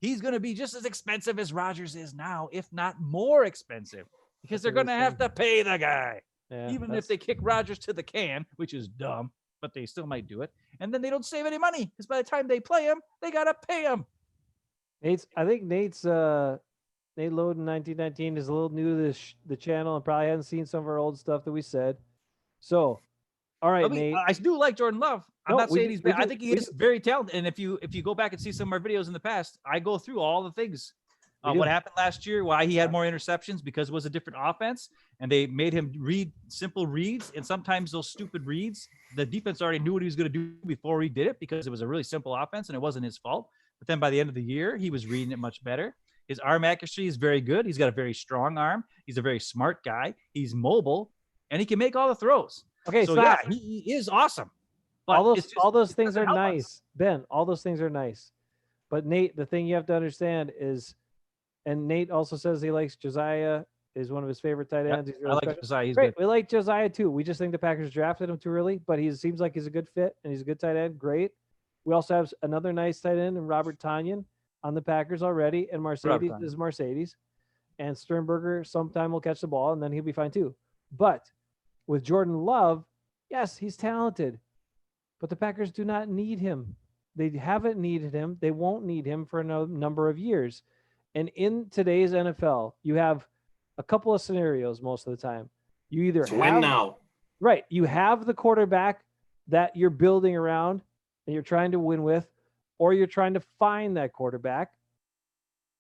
he's going to be just as expensive as Rodgers is now, if not more expensive, because they're going to have to pay the guy. Yeah, even if they kick Rodgers to the can, which is dumb, but they still might do it. And then they don't save any money because by the time they play him, they got to pay him. I think Nate Loden 1919 is a little new to the channel and probably hasn't seen some of our old stuff that we said. So, all right, Nate. I do like Jordan Love. I'm not saying he's bad. I think he is very talented. And if you go back and see some of our videos in the past, I go through all the things. What happened last year, why he had more interceptions, because it was a different offense, and they made him read simple reads, and sometimes those stupid reads, the defense already knew what he was going to do before he did it because it was a really simple offense and it wasn't his fault. But then by the end of the year, he was reading it much better. His arm accuracy is very good. He's got a very strong arm. He's a very smart guy. He's mobile, and he can make all the throws. Okay, so yeah, he is awesome. But all those things are nice, Ben. All those things are nice. But Nate, the thing you have to understand is, and Nate also says he likes Josiah is one of his favorite tight Yep, ends. He's I really like special. Josiah. He's Great. good. We like Josiah too. We just think the Packers drafted him too early, but he seems like he's a good fit and he's a good tight end. Great. We also have another nice tight end in Robert Tanyan on the Packers already, and Mercedes Tanyan. is Mercedes. And Sternberger sometime will catch the ball and then he'll be fine too. But with Jordan Love, yes, he's talented, but the Packers do not need him. They haven't needed him. They won't need him for a number of years. And in today's NFL, you have a couple of scenarios most of the time. You either It's win now. Right, you have the quarterback that you're building around and you're trying to win with, or you're trying to find that quarterback.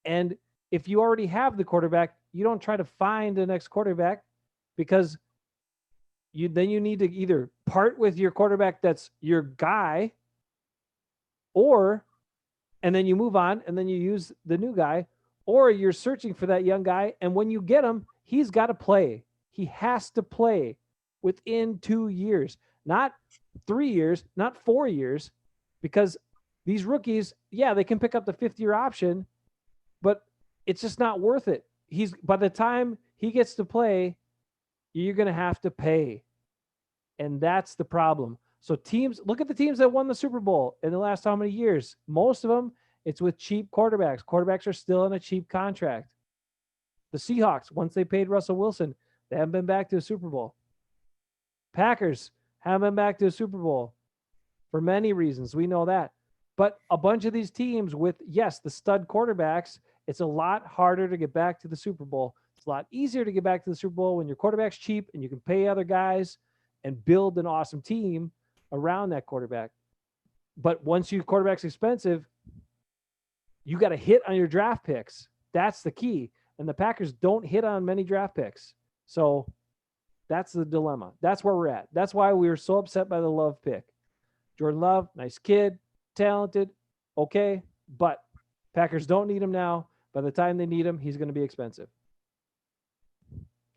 And if you already have the quarterback, you don't try to find the next quarterback because you need to either part with your quarterback that's your guy, and then you move on and then you use the new guy, or you're searching for that young guy, and when you get him, he's got to play. He has to play within 2 years, not 3 years, not 4 years, because these rookies, yeah, they can pick up the 5th-year option, but it's just not worth it. By the time he gets to play, you're going to have to pay. And that's the problem. So look at the teams that won the Super Bowl in the last how many years? Most of them, it's with cheap quarterbacks. Quarterbacks are still in a cheap contract. The Seahawks, once they paid Russell Wilson, they haven't been back to a Super Bowl. Packers haven't been back to a Super Bowl for many reasons. We know that. But a bunch of these teams with, yes, the stud quarterbacks, it's a lot harder to get back to the Super Bowl. It's a lot easier to get back to the Super Bowl when your quarterback's cheap and you can pay other guys and build an awesome team around that quarterback. But once your quarterback's expensive, you got to hit on your draft picks. That's the key. And the Packers don't hit on many draft picks. So that's the dilemma. That's where we're at. That's why we were so upset by the Love pick. Jordan Love, nice kid, talented, okay, but Packers don't need him now. By the time they need him, he's going to be expensive.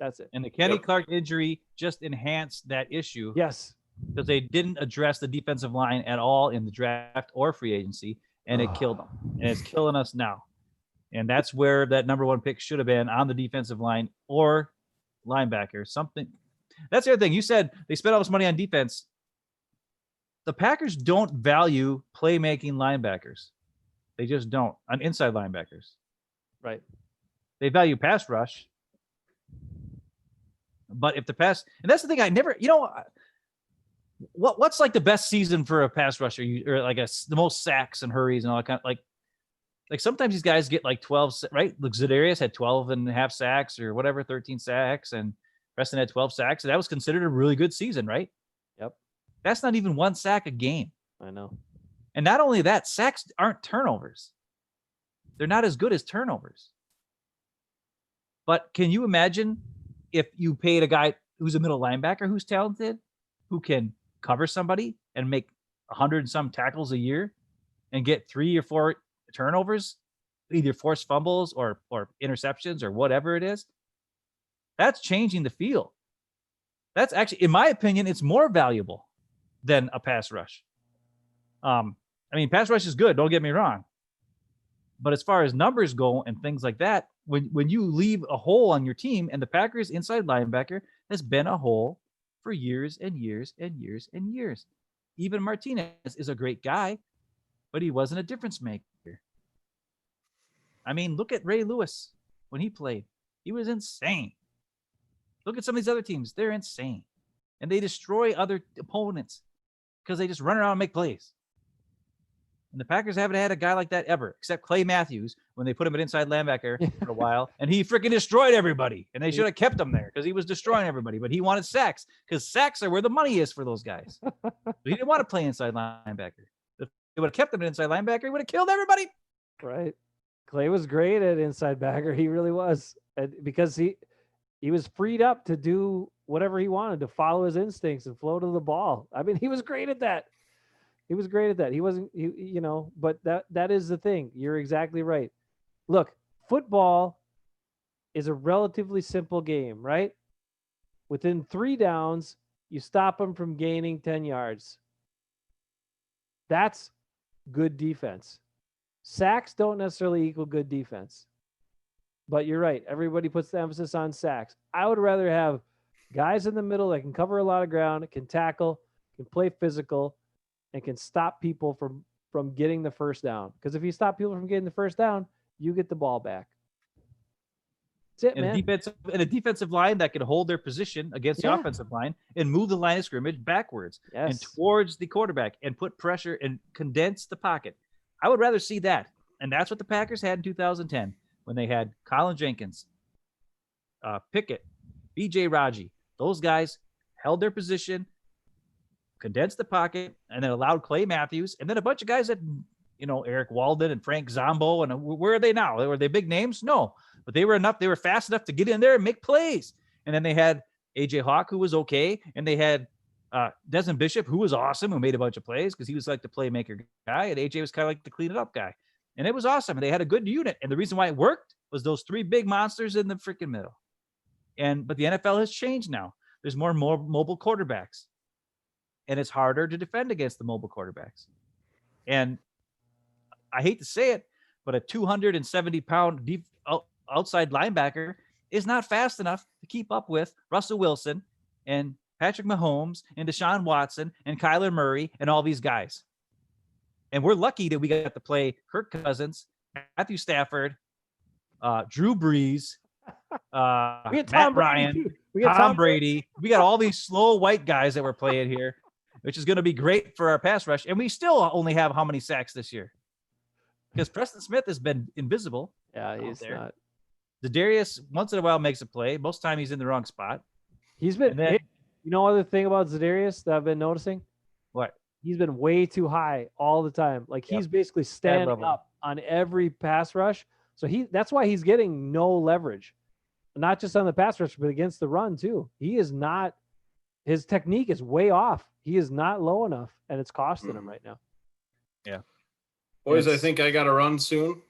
That's it. And the Kenny Clark injury just enhanced that issue. Yes. Because they didn't address the defensive line at all in the draft or free agency, and it killed them. And it's killing us now. And that's where that number 1 pick should have been, on the defensive line or linebacker. Something. That's the other thing. You said they spent all this money on defense. The Packers don't value playmaking linebackers. They just don't. On inside linebackers. Right. They value pass rush. But if the pass, and that's the thing, I never, what's like the best season for a pass rusher, or like the most sacks and hurries and all that kind of, like sometimes these guys get like 12, right? Like Za'Darius had 12 and a half sacks or whatever, 13 sacks, and Preston had 12 sacks. And that was considered a really good season, right? Yep. That's not even 1 sack a game. I know. And not only that, sacks aren't turnovers. They're not as good as turnovers. But can you imagine if you paid a guy who's a middle linebacker who's talented, who can cover somebody and make 100 and some tackles a year and get 3 or 4 turnovers, either forced fumbles or interceptions or whatever it is? That's changing the field. That's actually, in my opinion, it's more valuable than a pass rush. Pass rush is good, don't get me wrong. But as far as numbers go and things like that, when you leave a hole on your team, and the Packers inside linebacker has been a hole for years and years and years and years. Even Martinez is a great guy, but he wasn't a difference maker. I mean, look at Ray Lewis when he played. He was insane. Look at some of these other teams. They're insane. And they destroy other opponents because they just run around and make plays. And the Packers haven't had a guy like that ever, except Clay Matthews when they put him at inside linebacker for a while, and he freaking destroyed everybody. And they should have kept him there because he was destroying everybody. But he wanted sacks because sacks are where the money is for those guys. So he didn't want to play inside linebacker. If they would have kept him at inside linebacker, he would have killed everybody. Right. Clay was great at inside backer. He really was, because he was freed up to do whatever he wanted, to follow his instincts and flow to the ball. I mean, he was great at that. He was great at that. He wasn't, but that is the thing. You're exactly right. Look, football is a relatively simple game, right? Within 3 downs, you stop them from gaining 10 yards. That's good defense. Sacks don't necessarily equal good defense. but you're right. Everybody puts the emphasis on sacks. I would rather have guys in the middle that can cover a lot of ground, can tackle, can play physical, and can stop people from getting the first down. Because if you stop people from getting the first down, you get the ball back. That's it, And man. a defensive line that can hold their position against the Yeah. offensive line and move the line of scrimmage backwards and Yes. towards the quarterback and put pressure and condense the pocket. I would rather see that. And that's what the Packers had in 2010 when they had Colin Jenkins, Pickett, B.J. Raji. Those guys held their position, condensed the pocket, and then allowed Clay Matthews, and then a bunch of guys that, Eric Walden and Frank Zombo. And where are they now? Were they big names? No, but they were enough. They were fast enough to get in there and make plays. And then they had A.J. Hawk, who was okay, and they had Desmond Bishop, who was awesome, who made a bunch of plays because he was like the playmaker guy, and A.J. was kind of like the clean it up guy. And it was awesome. And they had a good unit. And the reason why it worked was those three big monsters in the freaking middle. But the NFL has changed now. There's more mobile quarterbacks. And it's harder to defend against the mobile quarterbacks. And I hate to say it, but a 270-pound outside linebacker is not fast enough to keep up with Russell Wilson and Patrick Mahomes and Deshaun Watson and Kyler Murray and all these guys. And we're lucky that we got to play Kirk Cousins, Matthew Stafford, Drew Brees, Matt Ryan, Tom Brady. We got all these slow white guys that we're playing here, which is going to be great for our pass rush. And we still only have how many sacks this year? Because Preston Smith has been invisible. Yeah, he's not. Za'Darius once in a while makes a play. Most time he's in the wrong spot. He's been. Other thing about Za'Darius that I've been noticing? What? He's been way too high all the time. Like he's basically standing up on every pass rush. So that's why he's getting no leverage, not just on the pass rush, but against the run too. He is not. His technique is way off. He is not low enough, and it's costing him right now. Yeah. Boys, I think I got to run soon.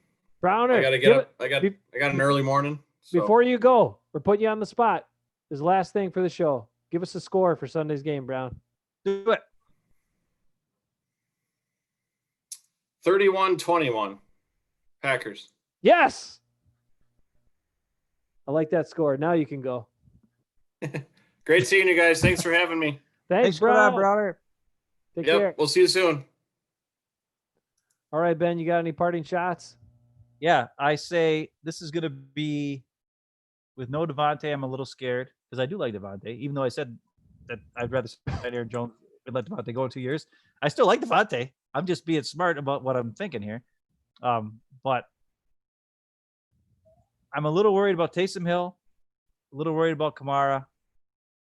Browner, I got to get up. I got an early morning. So. Before you go, we're putting you on the spot. This is the last thing for the show. Give us a score for Sunday's game, Brown. Do it. 31-21. Packers. Yes. I like that score. Now you can go. Great seeing you guys. Thanks for having me. Thanks Brown. Browner. Take care. We'll see you soon. All right, Ben, you got any parting shots? Yeah, I say this is going to be with no Devontae. I'm a little scared because I do like Devontae, even though I said that I'd rather sign Aaron Jones and let Devontae go in 2 years. I still like Devontae. I'm just being smart about what I'm thinking here. But I'm a little worried about Taysom Hill, a little worried about Kamara,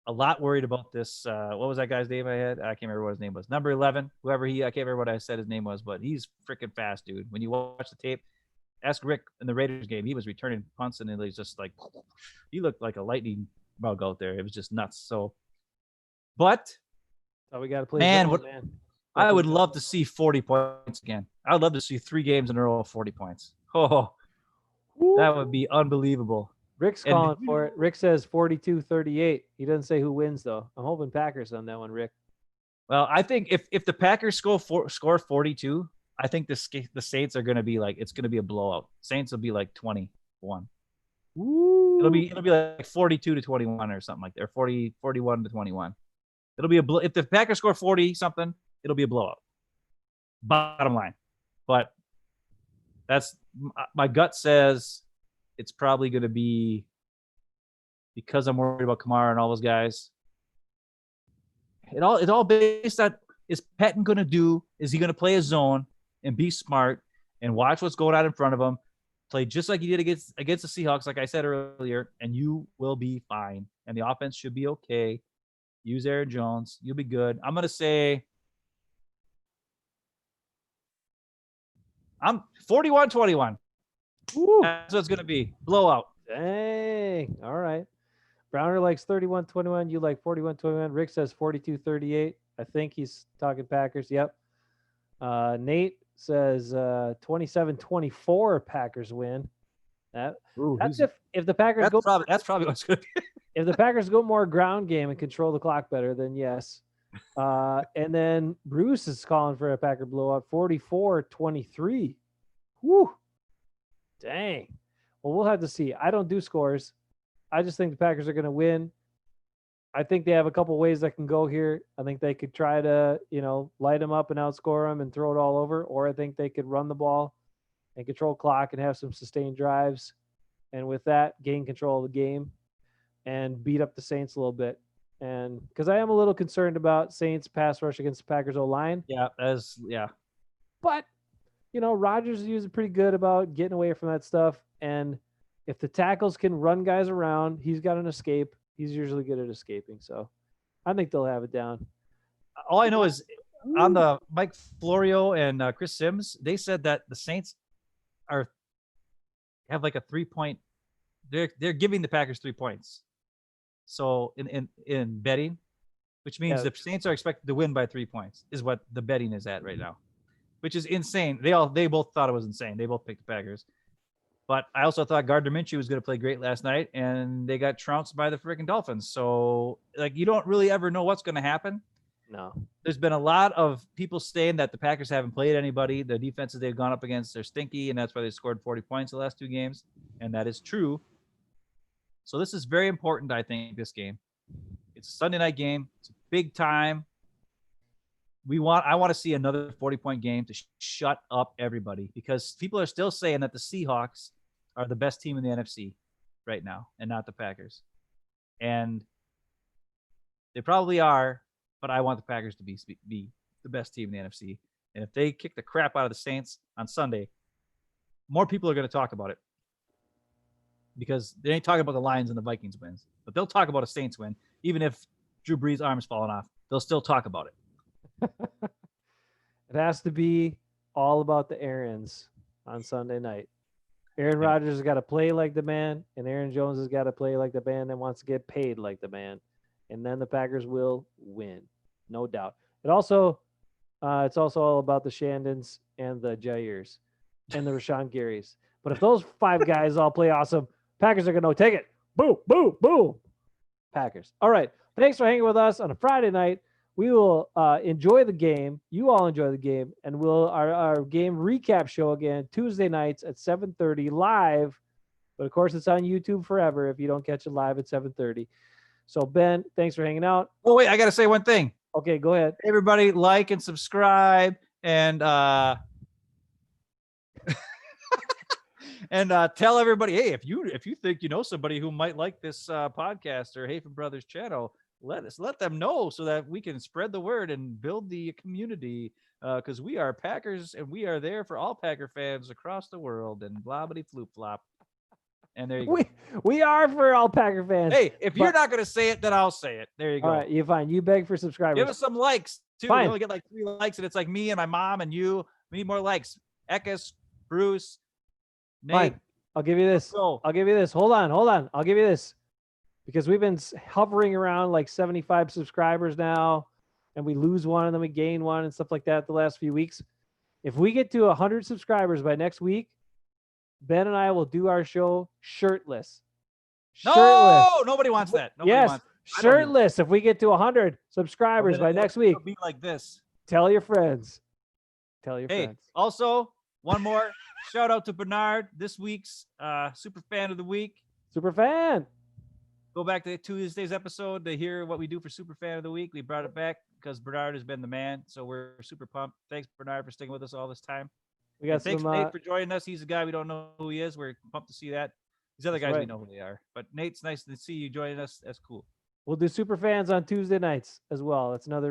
a lot worried about this. What was that guy's name I had? I can't remember what his name was. Number 11, I can't remember what I said his name was, but he's freaking fast, dude. When you watch the tape, ask Rick in the Raiders game. He was returning punts and it was just like, he looked like a lightning bug out there. It was just nuts. So, but we got to play. Man, I would love to see 40 points again. I would love to see 3 games in a row of 40 points. Oh, that would be unbelievable. Rick's calling for it. Rick says 42-38. He doesn't say who wins, though. I'm hoping Packers on that one, Rick. Well, I think if the Packers score 42, I think the Saints are going to be like, it's going to be a blowout. Saints will be like 21. Ooh. It'll be like 42-21 or something like that, or 41-21. It'll be if the Packers score 40 something, it'll be a blowout. Bottom line. But that's my gut says it's probably going to be, because I'm worried about Kamara and all those guys. It all based on, is Patton going to do? Is he going to play a zone and be smart and watch what's going on in front of him? Play just like he did against the Seahawks, like I said earlier, and you will be fine. And the offense should be okay. Use Aaron Jones. You'll be good. I'm going to say I'm 41-21. Woo. That's what it's going to be. Blowout. Dang. All right. Browner likes 31-21. You like 41-21. Rick says 42-38. I think he's talking Packers. Yep. Nate says 27-24 Packers win. That's if the Packers that's probably what's going to be. If the Packers go more ground game and control the clock better, then yes. And then Bruce is calling for a Packer blowout, 44-23. Whew. Dang. Well, we'll have to see. I don't do scores. I just think the Packers are going to win. I think they have a couple ways that can go here. I think they could try to, light them up and outscore them and throw it all over, or I think they could run the ball and control clock and have some sustained drives, and with that, gain control of the game and beat up the Saints a little bit. And because I am a little concerned about Saints pass rush against the Packers O line, Yeah, but Rodgers is usually pretty good about getting away from that stuff. And if the tackles can run guys around, he's got an escape. He's usually good at escaping. So I think they'll have it down. all I know is on the Mike Florio and Chris Sims, they said that the Saints have like a 3-point. They're giving the Packers 3 points. So in betting, which means the Saints are expected to win by 3 points, is what the betting is at right now, which is insane. They both thought it was insane. They both picked the Packers. But I also thought Gardner Minshew was going to play great last night, and they got trounced by the freaking Dolphins. So, you don't really ever know what's going to happen. No. There's been a lot of people saying that the Packers haven't played anybody. The defenses they've gone up against are stinky, and that's why they scored 40 points the last 2 games. And that is true. So this is very important, I think, this game. It's a Sunday night game. It's a big time. I want to see another 40-point game to shut up everybody, because people are still saying that the Seahawks are the best team in the NFC right now and not the Packers. And they probably are, but I want the Packers to be the best team in the NFC. And if they kick the crap out of the Saints on Sunday, more people are going to talk about it, because they ain't talking about the Lions and the Vikings wins, but they'll talk about a Saints win. Even if Drew Brees' arm's falling off, they'll still talk about it. It has to be all about the Aarons on Sunday night. Aaron Rodgers has got to play like the man, and Aaron Jones has got to play like the man that wants to get paid like the man. And then the Packers will win, no doubt. It's also all about the Shandons and the Jairs and the Rashawn Garys. But if those 5 guys all play awesome, Packers are going to take it. Boom, boom, boom. Packers. All right. Thanks for hanging with us on a Friday night. We will enjoy the game. You all enjoy the game, and we'll our game recap show again Tuesday nights at 7:30 live. But of course, it's on YouTube forever if you don't catch it live at 7:30. So Ben, thanks for hanging out. Oh wait, I got to say one thing. Okay, go ahead. Everybody, like and subscribe, and and tell everybody, hey, if you think you know somebody who might like this podcast or Hafeman Brothers channel, let them know so that we can spread the word and build the community, because we are Packers and we are there for all Packer fans across the world, and blobbity floop flop. And there you go. We are for all Packer fans. Hey, if you're not going to say it, then I'll say it. There you go. All right, you're fine. You beg for subscribers. Give us some likes too. Fine. We only get like 3 likes, and it's like me and my mom and you. We need more likes. Ekis, Bruce, Nate. Fine. I'll give you this. I'll give you this. Hold on. I'll give you this. Because we've been hovering around like 75 subscribers now, and we lose one and then we gain one and stuff like that the last few weeks. If we get to 100 subscribers by next week, Ben and I will do our show shirtless. No, nobody wants that. Nobody wants shirtless. If we get to 100 subscribers by next week, it'll be like this. Tell your friends. Tell your friends. Also, one more shout out to Bernard, this week's super fan of the week. Super fan. Go back to Tuesday's episode to hear what we do for Super Fan of the Week. We brought it back because Bernard has been the man, so we're super pumped. Thanks, Bernard, for sticking with us all this time. Thanks, Nate, for joining us. He's a guy we don't know who he is. We're pumped to see that. These other guys, we know who they are. But Nate's nice to see you joining us. That's cool. We'll do Super Fans on Tuesday nights as well. That's another